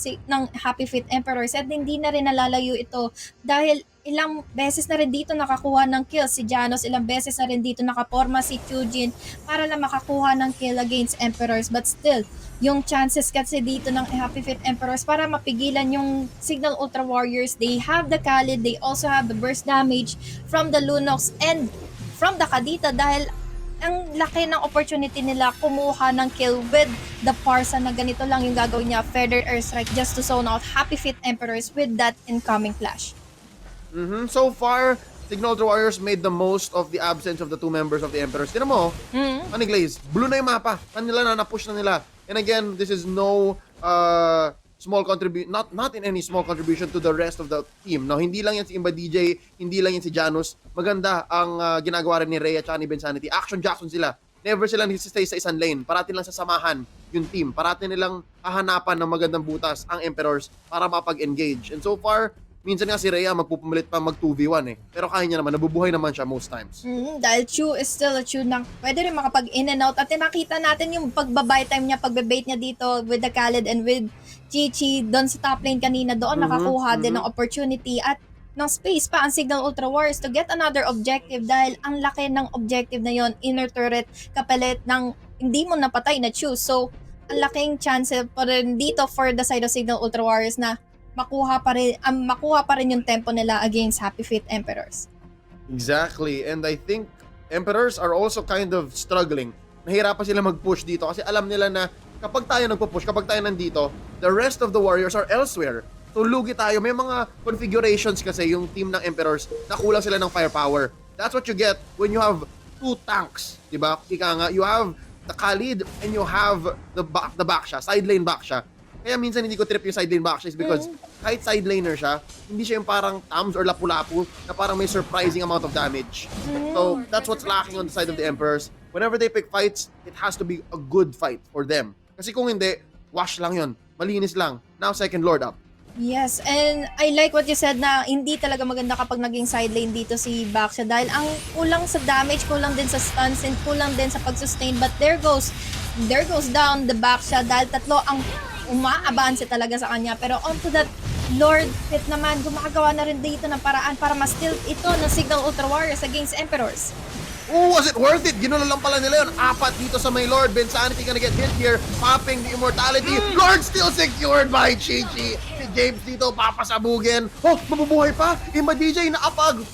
Happy Feet Emperors at hindi na rin nalalayo ito dahil ilang beses na rin dito nakakuha ng kill si Janus, ilang beses na rin dito nakaporma si Chujin para lang makakuha ng kill against Emperors, but still yung chances kasi dito ng Happy Feet Emperors para mapigilan yung Signal Ultra Warriors, they have the Khalid, they also have the burst damage from the Lunox and from the Kadita dahil ang laki ng opportunity nila kumuha ng kill with the Parsa na ganito lang yung gagawin niya, feathered airstrike just to zone out Happy Feet Emperors with that incoming flash. So far, Signal Ultra Warriors made the most of the absence of the 2 members of the Emperors. Tinan mo, Glaze, blue na yung mapa. Kanila na push na nila. And again, this is no small contribution, not in any small contribution to the rest of the team. Now, hindi lang yan si Imba DJ, hindi lang yan si Janus. Maganda ang ginagawa rin ni Rhea at ni Bensanity. Action Jackson sila. Never sila nagsistay sa isang lane. Parati lang sasamahan yung team. Parati nilang hahanapan ng magandang butas ang Emperors para mapag-engage. And so far, minsan nga si Rhea magpupumilit pa mag 2v1 eh. Pero kaya niya naman, nabubuhay naman siya most times. Dahil Chu is still a Chu na pwede rin makapag in and out. At nakita natin yung pagbabuy time niya, pagbebait niya dito with the Khaled and with Chichi doon sa top lane kanina. Doon nakakuha din ng opportunity at ng space pa ang Signal Ultra Warriors to get another objective dahil ang laki ng objective na yon, inner turret kapalit ng hindi mo napatay na choose. So, ang laking chance pa rin dito for the side of Signal Ultra Warriors na makuha pa rin yung tempo nila against Happy Feet Emperors. Exactly. And I think Emperors are also kind of struggling. Nahirapan sila mag-push dito kasi alam nila na kapag tayo nagpo-push, kapag tayo nandito, the rest of the Warriors are elsewhere. So lugi tayo. May mga configurations kasi yung team ng Emperors na kulang sila ng firepower. That's what you get when you have two tanks. Diba? Ika nga, you have the Khalid and you have the back siya, side lane back siya. Kaya minsan hindi ko trip yung side lane back siya is because kahit side laner siya, hindi siya yung parang Tams or Lapu-Lapu na parang may surprising amount of damage. So that's what's lacking on the side of the Emperors. Whenever they pick fights, it has to be a good fight for them. Kasi kung hindi, wash lang yun. Malinis lang. Now second Lord up. Yes, and I like what you said na hindi talaga maganda kapag naging side lane dito si Baksha dahil ang kulang sa damage, kulang din sa stuns, and kulang din sa pag-sustain. But there goes down the Baksha dahil tatlo ang umaabanse talaga sa kanya. Pero onto that Lord Pit naman, gumagawa na rin dito ng paraan para ma-steal ito ng Signal Ultra Warriors against Emperors. Oh, was it worth it? Ginulo lang pala nila yun. Apat dito sa may Lord. Bensanity gonna get hit here. Popping the immortality. Lord still secured by Chi-Chi. Si James dito papasabugin. Oh, mabubuhay pa. Ima DJ napag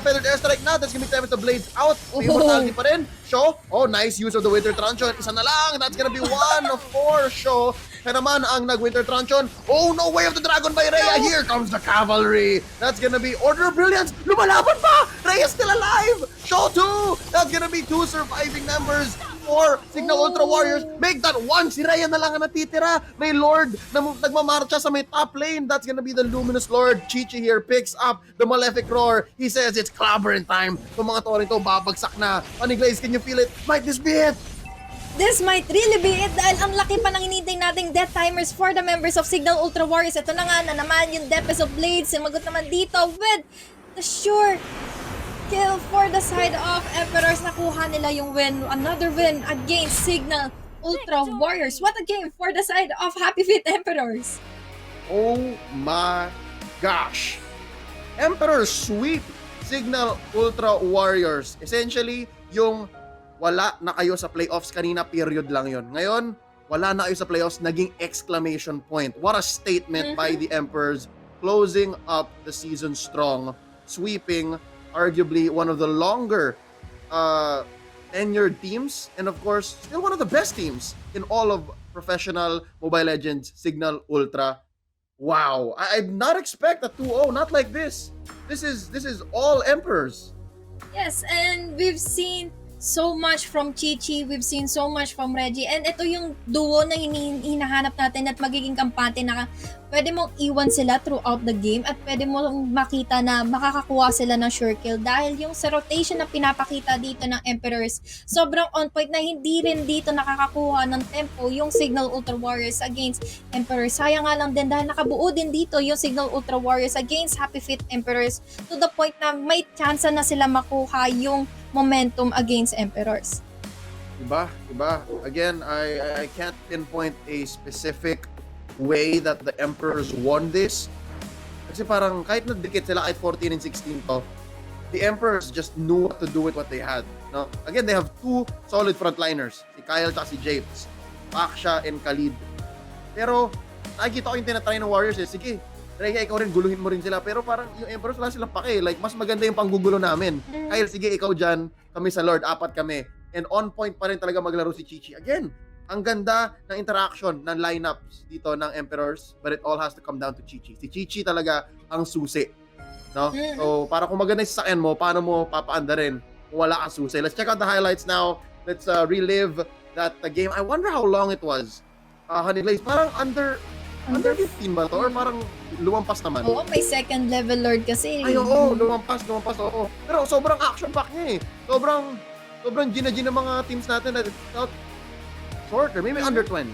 feathered airstrike na. That's gonna be time the blades out. May immortality pa rin. Show. Oh, nice use of the Winter Truncheon. Isa na lang. That's gonna be 1 of 4. Show. Kaya naman ang nag-Winter Truncheon. Oh, no way of the Dragon by Rhea. Here comes the Cavalry. That's gonna be Order of Brilliance. Lumalaban pa. Rhea still alive. Show 2. That's gonna be 2 surviving members for Signal Ultra Warriors. Make that 1. Si Rhea na lang ang natitira. May Lord na nagmamarcha sa may top lane. That's gonna be the Luminous Lord. Chi-Chi here picks up the Malefic Roar. He says it's clobbering time. Itong mga Torrento babagsak na. Paniglaze, can you feel it? Might this be it? This might really be it dahil ang laki pa ng hinintay nating death timers for the members of Signal Ultra Warriors. Ito na nga na naman yung Tempest of Blades. Sumagot naman dito with the sure kill for the side of Emperors. Nakuha nila yung win. Another win against Signal Ultra Warriors. What a game for the side of Happy Feet Emperors. Oh my gosh. Emperor sweep Signal Ultra Warriors. Essentially, yung wala na kayo sa playoffs kanina, period lang yon. Ngayon, wala na kayo sa playoffs, naging exclamation point. What a statement by the Emperors, closing up the season strong, sweeping arguably one of the longer tenured teams, and of course, still one of the best teams in all of professional Mobile Legends, Signal Ultra. Wow, I did not expect a 2-0, not like this. This is all Emperors. Yes, and we've seen so much from Chi-Chi, we've seen so much from Reggie, and ito yung duo na hinahanap natin at magiging kampante na pwede mong iwan sila throughout the game at pwede mong makita na makakakuha sila ng sure kill dahil yung sa rotation na pinapakita dito ng Emperors, sobrang on point na hindi rin dito nakakakuha ng tempo yung Signal Ultra Warriors against Emperors. Sayang nga lang din dahil nakabuo din dito yung Signal Ultra Warriors against Happy Feet Emperors to the point na may chance na sila makuha yung momentum against Emperors. Diba? Again, I can't pinpoint a specific way that the Emperors won this. Kasi parang kahit nadikit sila kahit 14 and 16 to, the Emperors just knew what to do with what they had. No? Again, they have 2 solid frontliners, si Kyle at si James, Baksha and Khalid. Pero nakikita ko yung tinatry ng Warriors sige, Rhea, ikaw rin, guluhin mo rin sila. Pero parang yung Emperors wala silang pake. Like, mas maganda yung panggugulo namin. Kyle, sige, ikaw dyan. Kami sa Lord, 4 kami. And on point pa rin talaga maglaro si Chi-Chi. Again, ang ganda ng interaction ng lineups dito ng Emperors. But it all has to come down to Chi-Chi. Si Chi-Chi talaga ang susi. No? So, para kung maganda yung sasakyan mo, paano mo papaanda rin kung wala kang susi. Let's check out the highlights now. Let's relive that game. I wonder how long it was. Honey Glaze, parang under 15 ba to? Or parang lumampas naman? Oo, may second level Lord kasi. Ay, oo, lumampas, oo. Pero sobrang action-pack niya eh. Sobrang gina-gina mga teams natin na without shorter. Maybe under 20.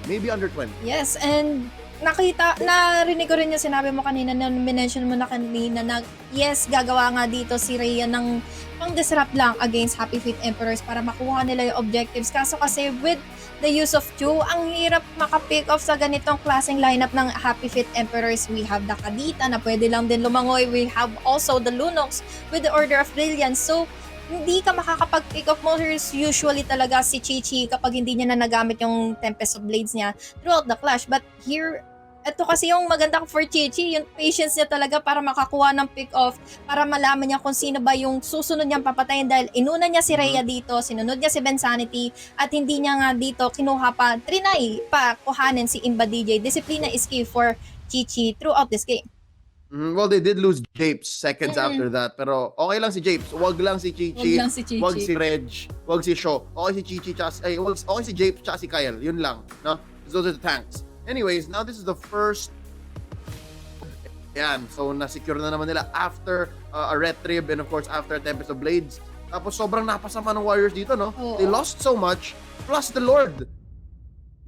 Yes, and narinig ko rin yung sinabi mo kanina, na minention mo na kanina na yes, gagawa nga dito si Rhea ng pang-disrupt lang against Happy Feet Emperors para makuha nila yung objectives. Kaso kasi with the use of Q, ang hirap maka-pick off sa ganitong klaseng lineup ng Happy Feet Emperors. We have the Kadita na pwede lang din lumangoy. We have also the Lunox with the Order of Brilliance. So, hindi ka makakapag-pick off mo usually talaga si Chi-Chi kapag hindi niya na nagamit yung Tempest of Blades niya throughout the clash. But here, ito kasi yung maganda for Chi-Chi, yung patience niya talaga para makakuha ng pick-off, para malaman niya kung sino ba yung susunod niyang papatayin dahil inuna niya si Rhea dito, sinunod niya si Bensanity, at hindi niya nga dito kinuha pa, trinay pa kuhanin si Imba DJ. Disciplina is key for Chi-Chi throughout this game. Well, they did lose Japes seconds after that. Pero okay lang si Japes. Wag lang si Chi-Chi. Wag lang si Chi-Chi. Wag si Reg. Wag si Sho. Okay si Chi-Chi. Okay si Japes tsaka si Kyle. Yun lang. No? Those are the tanks. Anyways, now this is the first. Yan. So, na-secure na naman nila after a retrieve and of course after a Tempest of Blades. Tapos sobrang napasama ng Warriors dito, no? Oo. They lost so much. Plus the Lord.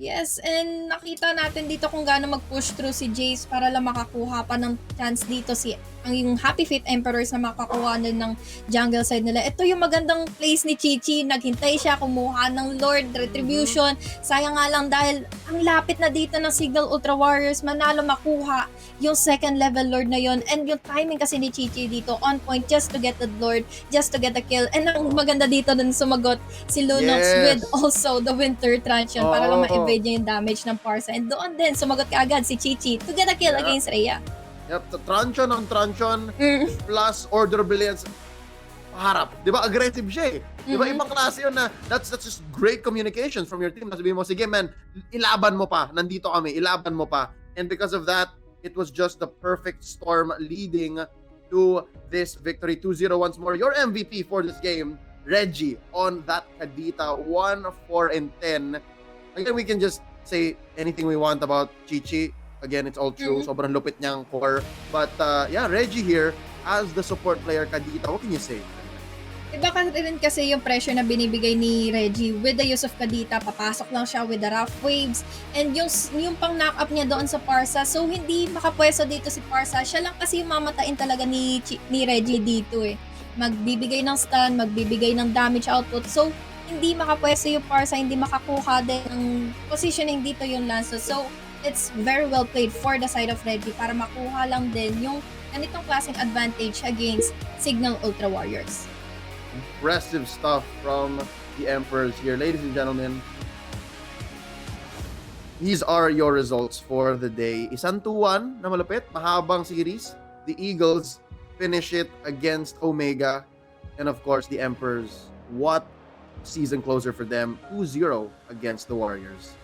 Yes, and nakita natin dito kung gaano mag-push through si Jace para lang makakuha pa ng chance dito ang yung Happy Feet Emperors na makakuha ng jungle side nila. Ito yung magandang place ni Chi-Chi. Naghintay siya, kumuha ng Lord, Retribution. Sayang nga lang dahil ang lapit na dito ng Signal Ultra Warriors, manalo makuha yung second level Lord na yon. And yung timing kasi ni Chi-Chi dito, on point just to get the Lord, just to get the kill. And ang maganda dito dun sumagot si Lunox with also the Winter Truncheon para lang ma-evade niya yung damage ng Parsa. And doon din, sumagot kaagad si Chi-Chi to get a kill against Rhea. Yep, Truncheon on Truncheon plus Order of Brilliance harap. Di ba? Aggressive siya eh. Di ba? Ibang klase yun na that's just great communications from your team. Sabihin mo, sige man, ilaban mo pa. Nandito kami, ilaban mo pa. And because of that, it was just the perfect storm leading to this victory 2-0 once more. Your MVP for this game, Reggie, on that Kadita 1, 4, and 10. Again, we can just say anything we want about Chi-Chi. Again, it's all true. Sobrang lupit niyang core. But yeah, Reggie here as the support player Kadita. What can you say? Iba rin kasi yung pressure na binibigay ni Reggie with the use of Kadita. Papasok lang siya with the rough waves. And yung pang knock-up niya doon sa Parsa. So, hindi makapwesto dito si Parsa. Siya lang kasi yung mamatain talaga ni Reggie dito eh. Magbibigay ng stun, magbibigay ng damage output. So, hindi makapwesto yung Parsa, hindi makakuha din ng positioning dito yung Lancer. So, it's very well played for the side of Reggie para makuha lang din yung ganitong klaseng advantage against Signal Ultra Warriors. Impressive stuff from the Emperors here. Ladies and gentlemen, these are your results for the day. Isang 2-1 na malupit, mahabang series. The Eagles finish it against Omega. And of course, the Emperors. What season closer for them. 2-0 against the Warriors.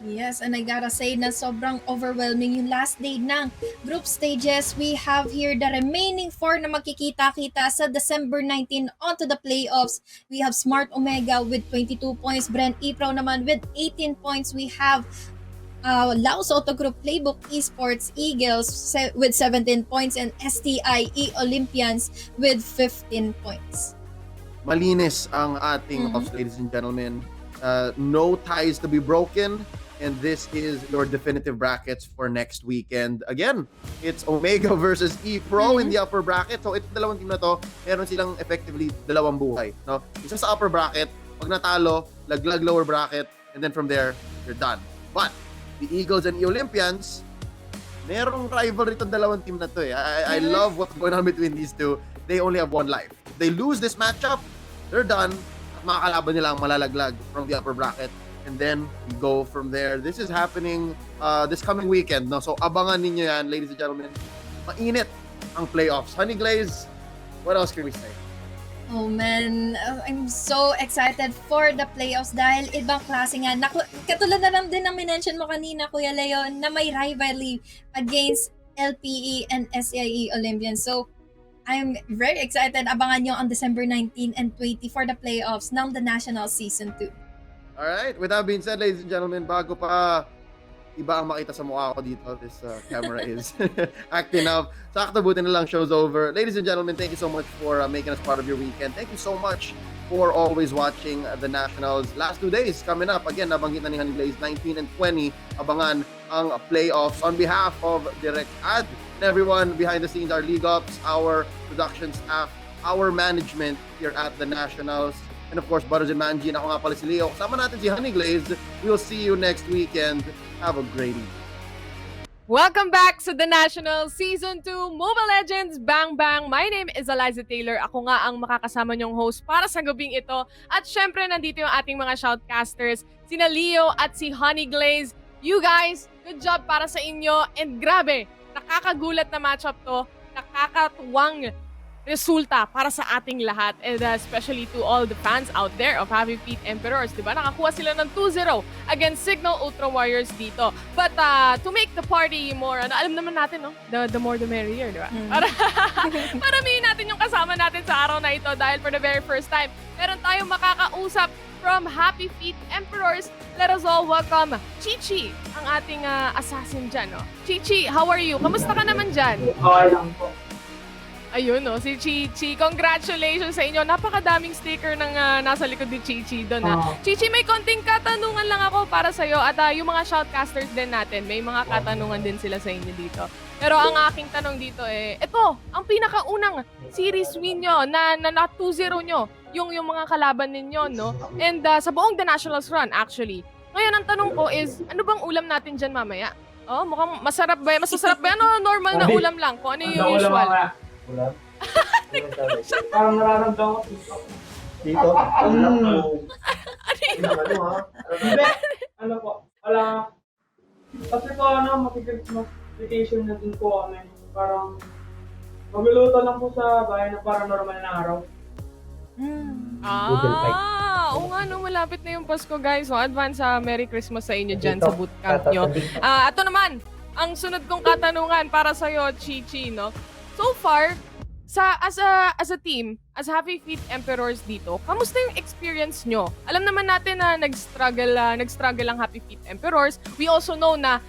Yes, and I gotta say na sobrang overwhelming yung last day ng group stages. We have here the remaining 4 na magkikita-kita sa December 19 onto the playoffs. We have Smart Omega with 22 points, Brent Epro naman with 18 points. We have Laos Auto Group Playbook Esports Eagles with 17 points and STIE Olympians with 15 points. Malinis ang ating offs, ladies and gentlemen. No ties to be broken. And this is your definitive brackets for next weekend. Again, it's Omega versus E-Pro in the upper bracket. So, ito dalawang team na to, meron silang effectively dalawang buhay. No? Isa sa upper bracket, pag natalo, laglag lower bracket, and then from there, you're done. But, the Eagles and E-Olympians, merong rivalry itong dalawang team na to eh. I love what's going on between these two. They only have one life. If they lose this matchup, they're done. At makakalaban nila ang malalaglag from the upper bracket. And then we go from there. This is happening this coming weekend. No? So abangan ninyo yan, ladies and gentlemen. Mainit ang playoffs. Honey Glaze, what else can we say? Oh man, I'm so excited for the playoffs dahil ibang klase nga. Katulad na lang din ng minention mo kanina, Kuya Leo, na may rivalry against LPE and SIE Olympians. So, I'm very excited. Abangan nyo on December 19 and 20 for the playoffs ng the National Season 2. Alright, with that being said, ladies and gentlemen, bago pa iba ang makita sa mukha ko dito, this camera is acting up. Sakto, buti na lang, show's over. Ladies and gentlemen, thank you so much for making us part of your weekend. Thank you so much for always watching the Nationals. Last 2 days coming up. Again, nabanggit na ni Honey Glaze, 19 and 20. Abangan ang playoffs on behalf of Direct Ad and everyone behind the scenes, our league ops, our production staff, our management here at the Nationals. And of course, Butters and Manji. And ako nga pala si Leo. Kasama natin si Honey Glaze. We'll see you next weekend. Have a great evening. Welcome back to the National Season 2 Mobile Legends Bang Bang. My name is Eliza Taylor. Ako nga ang makakasama niyong host para sa gabing ito. At syempre, nandito yung ating mga shoutcasters, sina Leo at si Honey Glaze. You guys, good job para sa inyo. And grabe, nakakagulat na matchup to. Nakakatuwang resulta para sa ating lahat, and especially to all the fans out there of Happy Feet Emperors, diba? Nakakuha sila ng 2-0 against Signal Ultra Warriors dito. But to make the party more, alam naman natin, no? The more the merrier, diba? Para maramihin natin yung kasama natin sa araw na ito dahil for the very first time, meron tayong makakausap from Happy Feet Emperors. Let us all welcome Chichi, ang ating assassin dyan, no? Chichi, how are you? Kamusta ka naman dyan? Okay lang po. Ayun, no, si Chichi. Congratulations sa inyo. Napakadaming sticker ng nasa likod ni Chichi doon. Chichi, may konting katanungan lang ako para sa'yo at yung mga shoutcasters din natin, may mga katanungan din sila sa inyo dito. Pero ang aking tanong dito ito, ang pinakaunang series win nyo na 2-0 nyo, yung mga kalaban ninyo, no? And sa buong The Nationals run, actually. Ngayon, ang tanong ko is, ano bang ulam natin dyan mamaya? Oh, mukhang masarap ba? Masasarap ba? Ano, normal na ulam lang? Kung ano yung usual? Ulam? Parang nararamdaman ko dito. Dito? Hindi. Ano po? Wala. Kasi po vacation na din po kami. Parang magluluto lang po sa bahay na parang normal na araw. Oo nga, no, malapit na yung Pasko, guys. So, advance Merry Christmas sa inyo dyan sa bootcamp nyo. Ito naman, ang sunod kong katanungan para sa'yo, Chichi, no? So far, as a team, as Happy Feet Emperors dito, kamusta yung experience nyo? Alam naman natin na nag-struggle ang Happy Feet Emperors. We also know na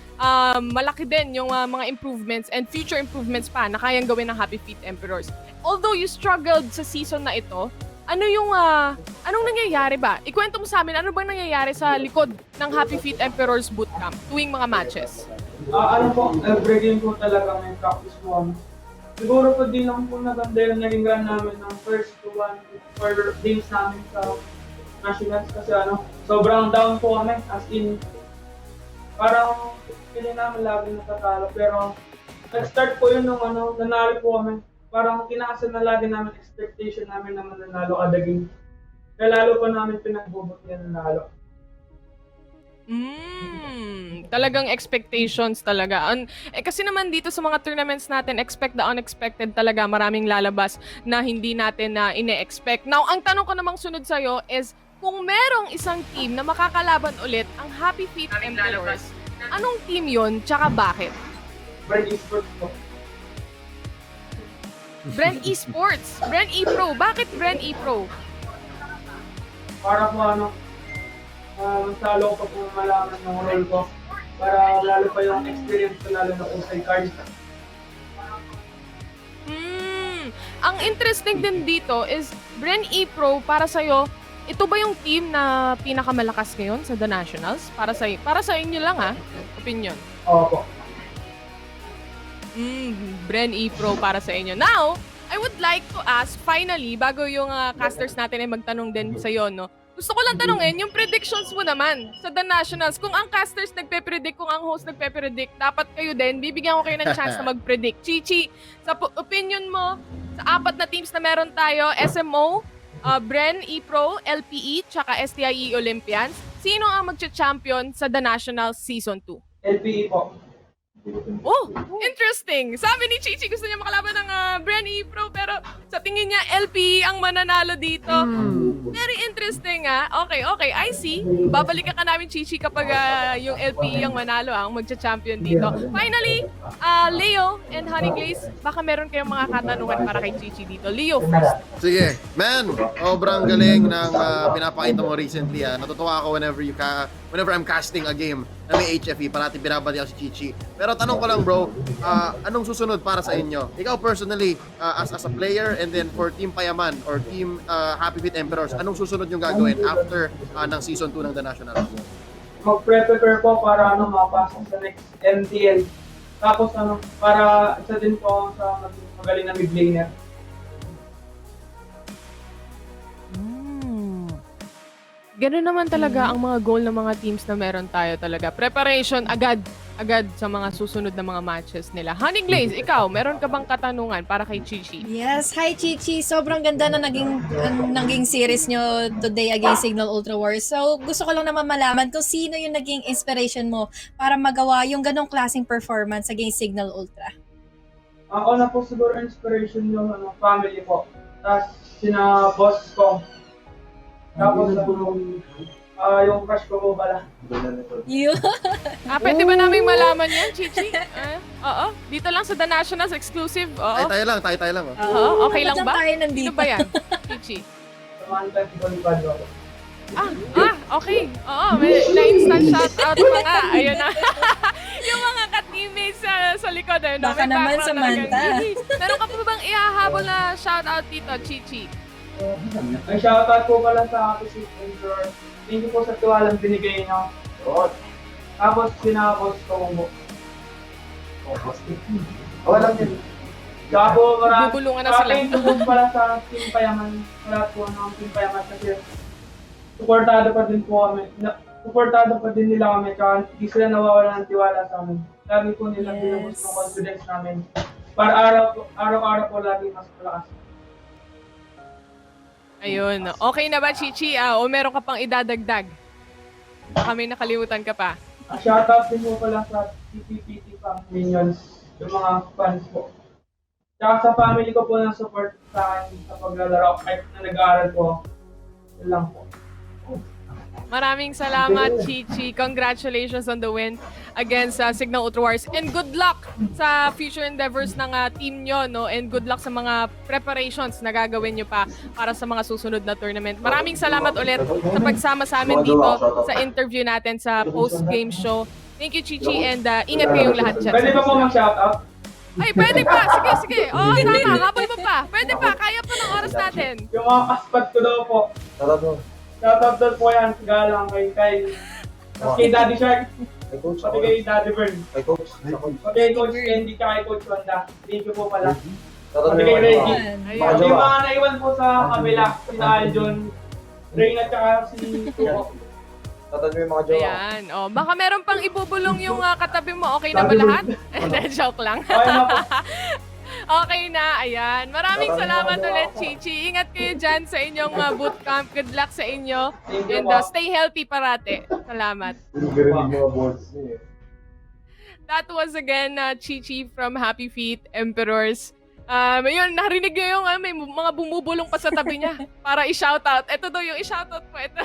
malaki din yung mga improvements and future improvements pa na kayang gawin ng Happy Feet Emperors. Although you struggled sa season na ito, anong nangyayari ba? Ikwento mo sa amin, ano bang nangyayari sa likod ng Happy Feet Emperors bootcamp tuwing mga matches? Ano po, every game po talaga may practice mo. Siguro po din lang po naganda yung naging run namin ng first 4 games namin sa Nationals kasi sobrang down po kami, as in parang hindi namin lagi natatalo, pero nag-start po yun nung nanalo po kami. Parang tinaasan na lagi namin expectation namin na mananalo kada game. Kaya lalo pa namin pinagbubot yan nanalo. Talagang expectations talaga. Kasi naman dito sa mga tournaments natin, expect the unexpected talaga. Maraming lalabas na hindi natin na ine-expect. Now, ang tanong ko namang sunod sa'yo is, kung merong isang team na makakalaban ulit ang Happy Feet Emperors, anong team yon tsaka bakit? Brand Esports po. Brand Esports. Brand E-Pro. Bakit Brand E-Pro? Para po masalo ko po malaman ng role ko. Para lalo pa yung experience ko, lalo na po sa card. Ang interesting din dito is Brand E-Pro para sa'yo, ito ba yung team na pinakamalakas ngayon sa The Nationals? Para sa inyo lang opinion. Opo. Brand E-Pro para sa inyo. Now, I would like to ask, finally, bago yung casters natin ay magtanong din sa'yo, no? Gusto ko lang tanongin, yung predictions mo naman sa The Nationals, kung ang casters nagpe-predict, kung ang host nagpe-predict, dapat kayo din, bibigyan ko kayo ng chance na mag-predict. Chichi, sa opinion mo, sa 4 na teams na meron tayo, SMO, Bren, E-Pro, LPE, tsaka STIE Olympians, sino ang magcha-champion sa The Nationals Season 2? LPE po. Oh, interesting. Sabi ni Chichi, gusto niya makalaban ng Bren E-Pro, pero sa tingin niya, LPE ang mananalo dito. Very interesting Okay, I see. Babalikan ka namin, Chichi, kapag yung LPE ang manalo ang magcha-champion dito. Finally, Leo and Honey Glaze, baka meron kayong mga katanungan para kay Chichi dito. Leo first. Sige. Man, sobrang galing ng pinapakita mo recently. Natutuwa ako whenever I'm casting a game. na may HFE. Parating binabati ako si Chichi. Pero tanong ko lang bro, anong susunod para sa inyo? Ikaw personally, as a player and then for Team Payaman or Team Happy Feet Emperors, anong susunod yung gagawin after ng Season 2 ng The Nationals? Mag-prepare po para mapasok sa next MTL. Tapos para isa din po sa magaling na mid-laner. Ganun naman talaga ang mga goal ng mga teams na meron tayo talaga. Preparation agad sa mga susunod na mga matches nila. Honey Glaze, ikaw, meron ka bang katanungan para kay Chichi? Yes, hi Chichi. Sobrang ganda na naging series nyo today against Signal Ultra Wars. So, gusto ko lang naman malaman kung sino yung naging inspiration mo para magawa yung ganong klaseng performance against Signal Ultra. Ako na po siguro inspiration yung family po. Tapos sina boss ko. Tapos yung crush ko po pala. Yun. Pwede ba namin malaman yan, Chichi? Oo. Dito lang sa The Nationals exclusive. Oo. Tayo lang. Oh. Oo, okay lang Diyan ba? tayo nandito. Sino ba yan, Chichi? Samahan tayo si Bonifaz ako. Okay. Oo, may na-instant shoutout pa nga. Ayun na. Yung mga ka-teammates sa likod. Ayun, Baka may naman, background Samantha. talaga. Meron ka pa bang ihahabol na shoutout dito, Chichi? Ay, shoutout po pala sa Happy Feet Emperors. Thank you po sa tiwalang binigay niyo. Tapos sinabos ko mo. Walang yun. Saka po Bubulungan na sila. thank you po pala sa Team Payaman. Lahat po ng Team Payaman kasi supportado pa din po kami. Supportado pa din nila kami. Kaya hindi sila nawawala ng tiwala sa amin. Lagi po nila binubus ng confidence namin. Para araw-araw po lagi mas malakas. Ayun. Okay na ba, Chichi? O meron ka pang idadagdag? Baka may nakalimutan ka pa. Shoutout din po pala sa TPPT Pang Minions, yung mga fans po. Tsaka sa family ko po na support sa akin sa paglalaro kahit na nag-aaral po. Yun lang po. Maraming salamat, Chichi. Congratulations on the win against Signal Ultra Wars. And good luck sa future endeavors ng team nyo, no? And good luck sa mga preparations na gagawin nyo pa para sa mga susunod na tournament. Maraming salamat ulit sa pagsama sa amin dito sa interview natin sa post-game show. Thank you, Chichi, and ingat kayong lahat dyan. Pwede pa po mag-shoutout? Ay, pwede pa! Sige. Oo, tama. Habol mo pa. Pwede pa. Kaya pa ng oras natin. Yung mga kaspat ko daw po. Shoutout daw po yan. Galang kay Daddy Shark. Pati kay Daddy Bird. Pati kay Coach Andy ka kay Coach Wanda. Thank you po pala. Pati kay Reggie. Ayun. Yung mga naiwan po sa kabila. Si Aljon, Rain at saka si Tuko. Ayan. Baka meron pang ibubulong yung katabi mo. Okay na ba lahat? Then, joke lang. Okay na po. Okay na. Ayan. Maraming salamat ulit, Chichi. Ingat kayo dyan sa inyong bootcamp. Good luck sa inyo. And stay healthy parate. Salamat. That was again Chichi from Happy Feet Emperors. Ayun, narinig nyo yung may mga bumubulong pa sa tabi niya para i-shoutout. Ito daw yung i-shoutout po. Ito.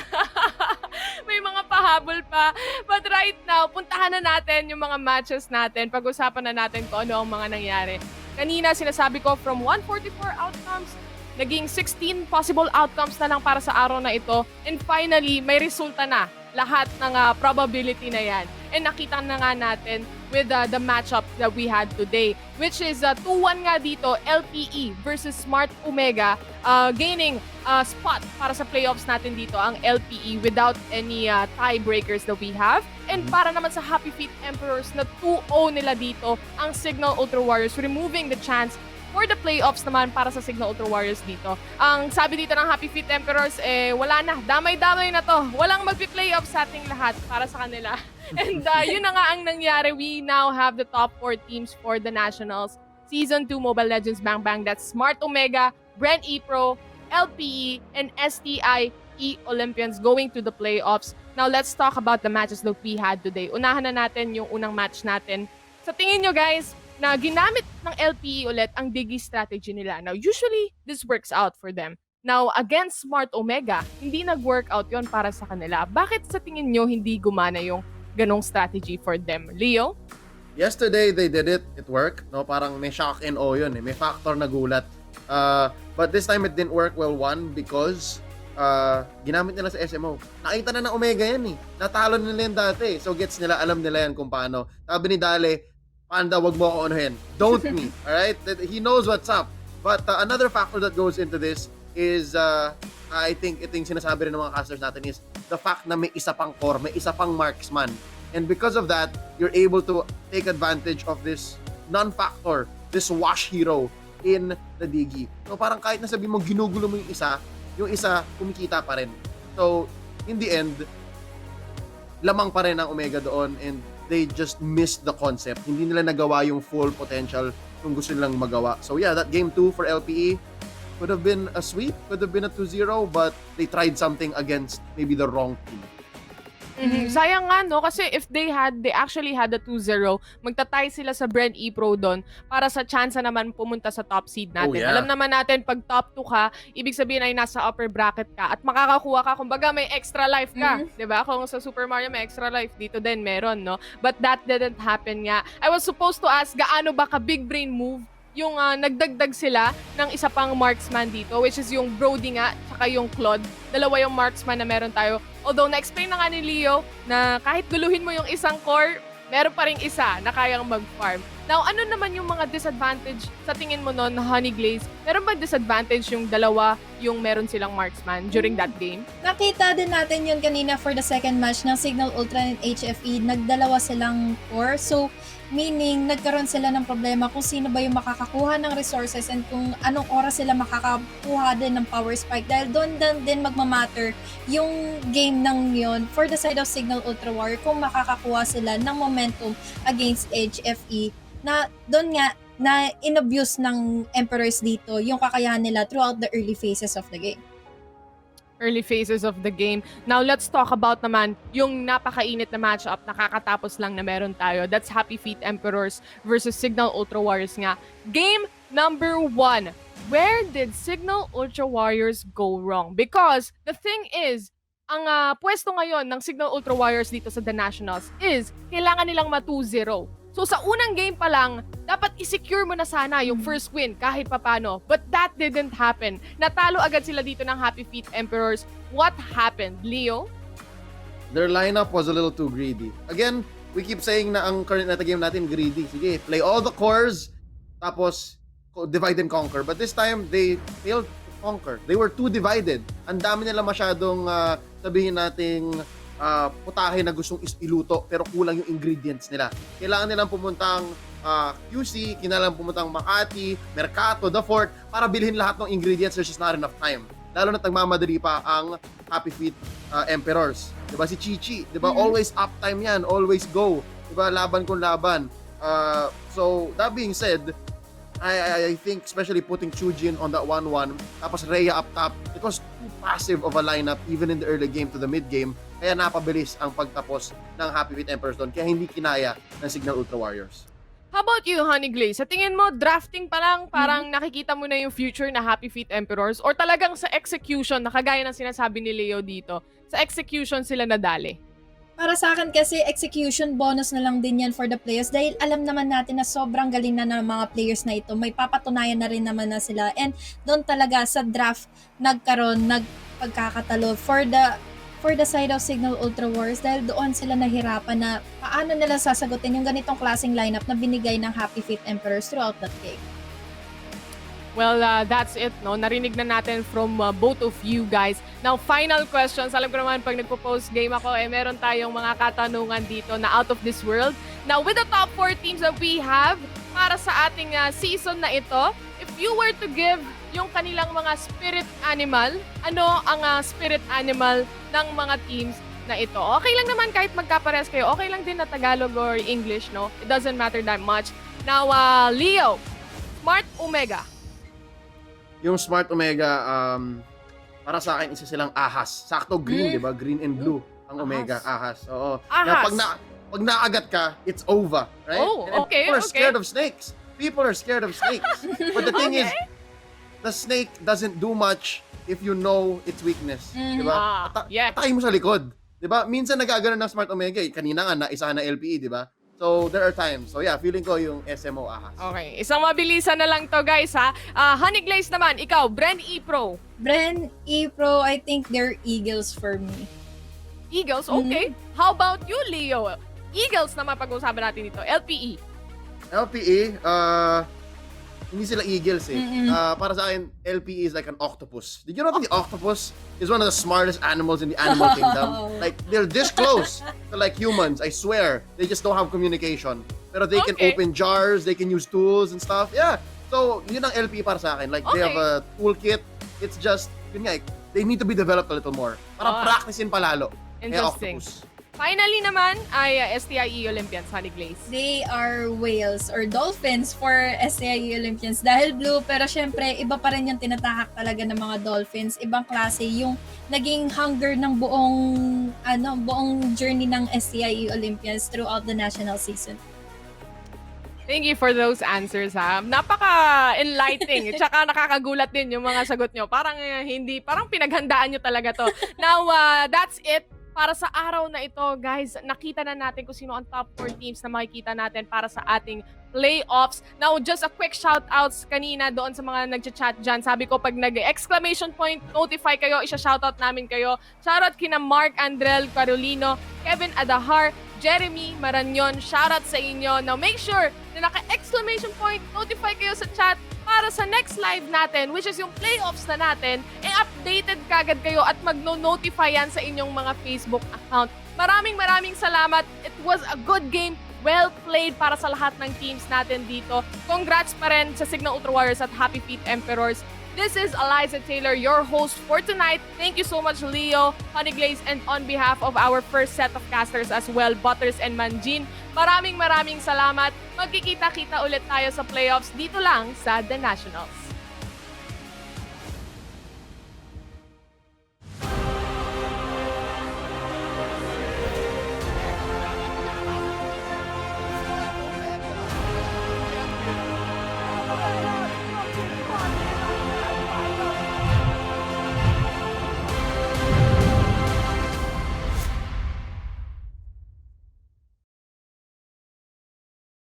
May mga pahabol pa. But right now, puntahan na natin yung mga matches natin. Pag-usapan na natin kung ano ang mga nangyari. Kanina, sinasabi ko from 144 outcomes, naging 16 possible outcomes na lang para sa araw na ito. And finally, may resulta na. Lahat ng probability na yan. And nakita na nga natin with the matchup that we had today, which is 2-1 nga dito, LPE versus Smart Omega, gaining spot para sa playoffs natin dito, ang LPE without any tiebreakers that we have. And para naman sa Happy Feet Emperors na 2-0 nila dito, ang Signal Ultra Warriors, removing the chance for the playoffs naman para sa Signal Ultra Warriors dito. Ang sabi dito ng Happy Feet Emperors, wala na, damay-damay na to. Walang magpi-playoffs sa ating lahat para sa kanila. And yun na nga ang nangyari. We now have the top 4 teams for the Nationals Season 2 Mobile Legends Bang Bang. That's Smart Omega, Bren ePro, LPE, and STI Olympians going to the playoffs. Now let's talk about the matches that we had today. Unahan na natin yung unang match natin. Sa tingin nyo guys, na ginamit ng LPE ulit ang Digi strategy nila. Now, usually, this works out for them. Now, against Smart Omega, hindi nag-workout yon para sa kanila. Bakit sa tingin nyo hindi gumana yung ganong strategy for them? Leo? Yesterday, they did it. It worked. No? Parang may shock and awe yun. May factor na gulat. But this time, it didn't work well. One, because ginamit nila sa SMO. Nakita na ng Omega yan eh. Natalo nila yan dati. So gets nila, alam nila yan kung paano. Sabi ni Dale, Panda, wag mo ako unahin. Don't me. Alright? He knows what's up. But another factor that goes into this is, I think, ito yung sinasabi rin ng mga casters natin is the fact na may isa pang core, may isa pang marksman. And because of that, you're able to take advantage of this non-factor, this wash hero in the Digi. So parang kahit nasabi mo ginugulo mo yung isa kumikita pa rin. So in the end, lamang pa rin ang Omega doon and they just missed the concept. Hindi nila nagawa yung full potential kung gusto nilang magawa. So yeah, that game 2 for LPE could have been a sweep, could have been a 2-0, but they tried something against maybe the wrong team. Sayang nga, no? Kasi if they actually had a 2-0, magtatay sila sa Bren E-Pro doon para sa chance naman pumunta sa top seed natin. Oh, yeah. Alam naman natin, pag top 2 ka, ibig sabihin ay nasa upper bracket ka at makakakuha ka, kumbaga may extra life ka. Diba? Kung sa Super Mario may extra life, dito din meron, no? But that didn't happen nga. I was supposed to ask, gaano ba ka big brain move yung nagdagdag sila ng isa pang marksman dito, which is yung Brody nga, tsaka yung Claude. Dalawa yung marksman na meron tayo. Although, na-explain na nga ni Leo na kahit guluhin mo yung isang core, meron pa ring isa na kayang mag-farm. Now, ano naman yung mga disadvantage sa tingin mo noon, Honey Glaze? Meron ba disadvantage yung dalawa yung meron silang marksman during that game? Nakita din natin yun kanina for the second match ng Signal Ultra and HFE. Nagdalawa silang core. So, meaning, nagkaroon sila ng problema kung sino ba yung makakakuha ng resources and kung anong oras sila makakakuha din ng power spike. Dahil doon din magmamatter yung game ng yun for the side of Signal Ultra Warrior kung makakakuha sila ng momentum against HFE na doon nga na inabuse ng Emperors dito yung kakayahan nila throughout the early phases of the game. Early phases of the game. Now, let's talk about naman yung napakainit na matchup na kakatapos lang na meron tayo. That's Happy Feet Emperors versus Signal Ultra Warriors nga. Game number 1. Where did Signal Ultra Warriors go wrong? Because the thing is, ang pwesto ngayon ng Signal Ultra Warriors dito sa The Nationals is kailangan nilang ma-2-0. So sa unang game pa lang, dapat i-secure mo na sana yung first win kahit papano. But that didn't happen. Natalo agad sila dito ng Happy Feet Emperors. What happened, Leo? Their lineup was a little too greedy. Again, we keep saying na ang current meta game natin greedy. Sige, play all the cores, tapos divide and conquer. But this time, they failed to conquer. They were too divided. Ang dami nila masyadong sabihin nating putahe na gustong iluto pero kulang yung ingredients nila. Kailangan nilang pumuntang QC, kailangan pumuntang Makati, Mercato, The Fort para bilhin lahat ng ingredients. There's just not enough time. Lalo na nagmamadali pa ang Happy Feet Emperors. Diba si Chichi? Diba always uptime yan, always go. Diba laban kung laban. So that being said, I think especially putting Chujin on that 1-1 tapos Rhea up top, it was too passive of a lineup even in the early game to the mid game. Kaya napabilis ang pagtapos ng Happy Feet Emperors doon. Kaya hindi kinaya ng Signal Ultra Warriors. How about you, Honey Glaze? Sa tingin mo, drafting pa lang, parang nakikita mo na yung future na Happy Feet Emperors? Or talagang sa execution, na kagaya ng sinasabi ni Leo dito, sa execution sila nadali? Para sa akin kasi execution bonus na lang din yan for the players dahil alam naman natin na sobrang galing na ng mga players na ito. May papatunayan na rin naman na sila and doon talaga sa draft nagpagkakatalo for the side of Signal Ultra Wars dahil doon sila nahirapan na paano nila sasagutin yung ganitong klaseng lineup na binigay ng Happy Feet Emperors throughout that game. Well, that's it, no? Narinig na natin from both of you guys. Now, final questions. Alam ko naman, pag nagpo-post game ako, meron tayong mga katanungan dito na out of this world. Now, with the top 4 teams that we have para sa ating season na ito, if you were to give yung kanilang mga spirit animal, ano ang spirit animal ng mga teams na ito? Okay lang naman kahit magkapares kayo. Okay lang din na Tagalog or English, no? It doesn't matter that much. Now, Leo, Smart Omega. Yung Smart Omega, para sa akin, isa silang ahas. Sakto green, di ba? Green and blue ang Omega, ahas. Oo. Ahas. Na, pag naagat ka, it's over, right? Oh, And okay, people are okay. scared of snakes. People are scared of snakes. But the thing is, the snake doesn't do much if you know its weakness. Di ba? Yeah. Atake mo sa likod. Di ba? Minsan nagagano ng Smart Omega. Kanina nga, naisa na LPE, di ba? So, there are times. So, yeah, feeling ko yung SMO ahas. Okay, isang mabilisan na lang to guys ha. Honey Glaze naman, ikaw, Bren E-Pro. Bren, E-Pro, I think they're Eagles for me. Eagles, okay. How about you, Leo? Eagles naman pag-uusapan natin dito. LPE. LPE, hindi sila eagles eh. Para sa akin, LPE is like an octopus. Did you know that the octopus is one of the smartest animals in the animal kingdom? Like, they're this close to like humans, I swear. They just don't have communication. Pero they can Okay. open jars, they can use tools and stuff. Yeah. So, yun ang LPE para sa akin. Like, they have a toolkit. It's just, yun nga, they need to be developed a little more. Para practicein palalo. Kaya Interesting. octopus. Finally naman ay STIE Olympians, Honey Glaze. They are whales or dolphins for SAE Olympians dahil blue, pero syempre iba pa rin yung tinatahak talaga ng mga dolphins. Ibang klase yung naging hunger ng buong journey ng STIE Olympians throughout the national season. Thank you for those answers ha. Napaka-enlightening. Tsaka nakakagulat din yung mga sagot nyo. Parang parang pinaghandaan nyo talaga to. Now, that's it. Para sa araw na ito, guys, nakita na natin kung sino ang top 4 teams na makikita natin para sa ating playoffs. Now, just a quick shoutouts kanina doon sa mga nagchat-chat dyan. Sabi ko, pag nag-exclamation point, notify kayo, isa-shoutout namin kayo. Shoutout kina Mark Andrel Carolino, Kevin Adahar, Jeremy Maranyon, shoutout sa inyo. Now, make sure na naka-exclamation point, notify kayo sa chat para sa next live natin, which is yung playoffs na natin, updated kagad kayo at magno-notify yan sa inyong mga Facebook account. Maraming salamat. It was a good game. Well played para sa lahat ng teams natin dito. Congrats pa rin sa Signal Ultra Warriors at Happy Feet Emperors. This is Eliza Taylor, your host for tonight. Thank you so much, Leo, Honey Glaze, and on behalf of our first set of casters as well, Butters and Manjin, maraming salamat. Magkikita-kita ulit tayo sa playoffs dito lang sa The Nationals.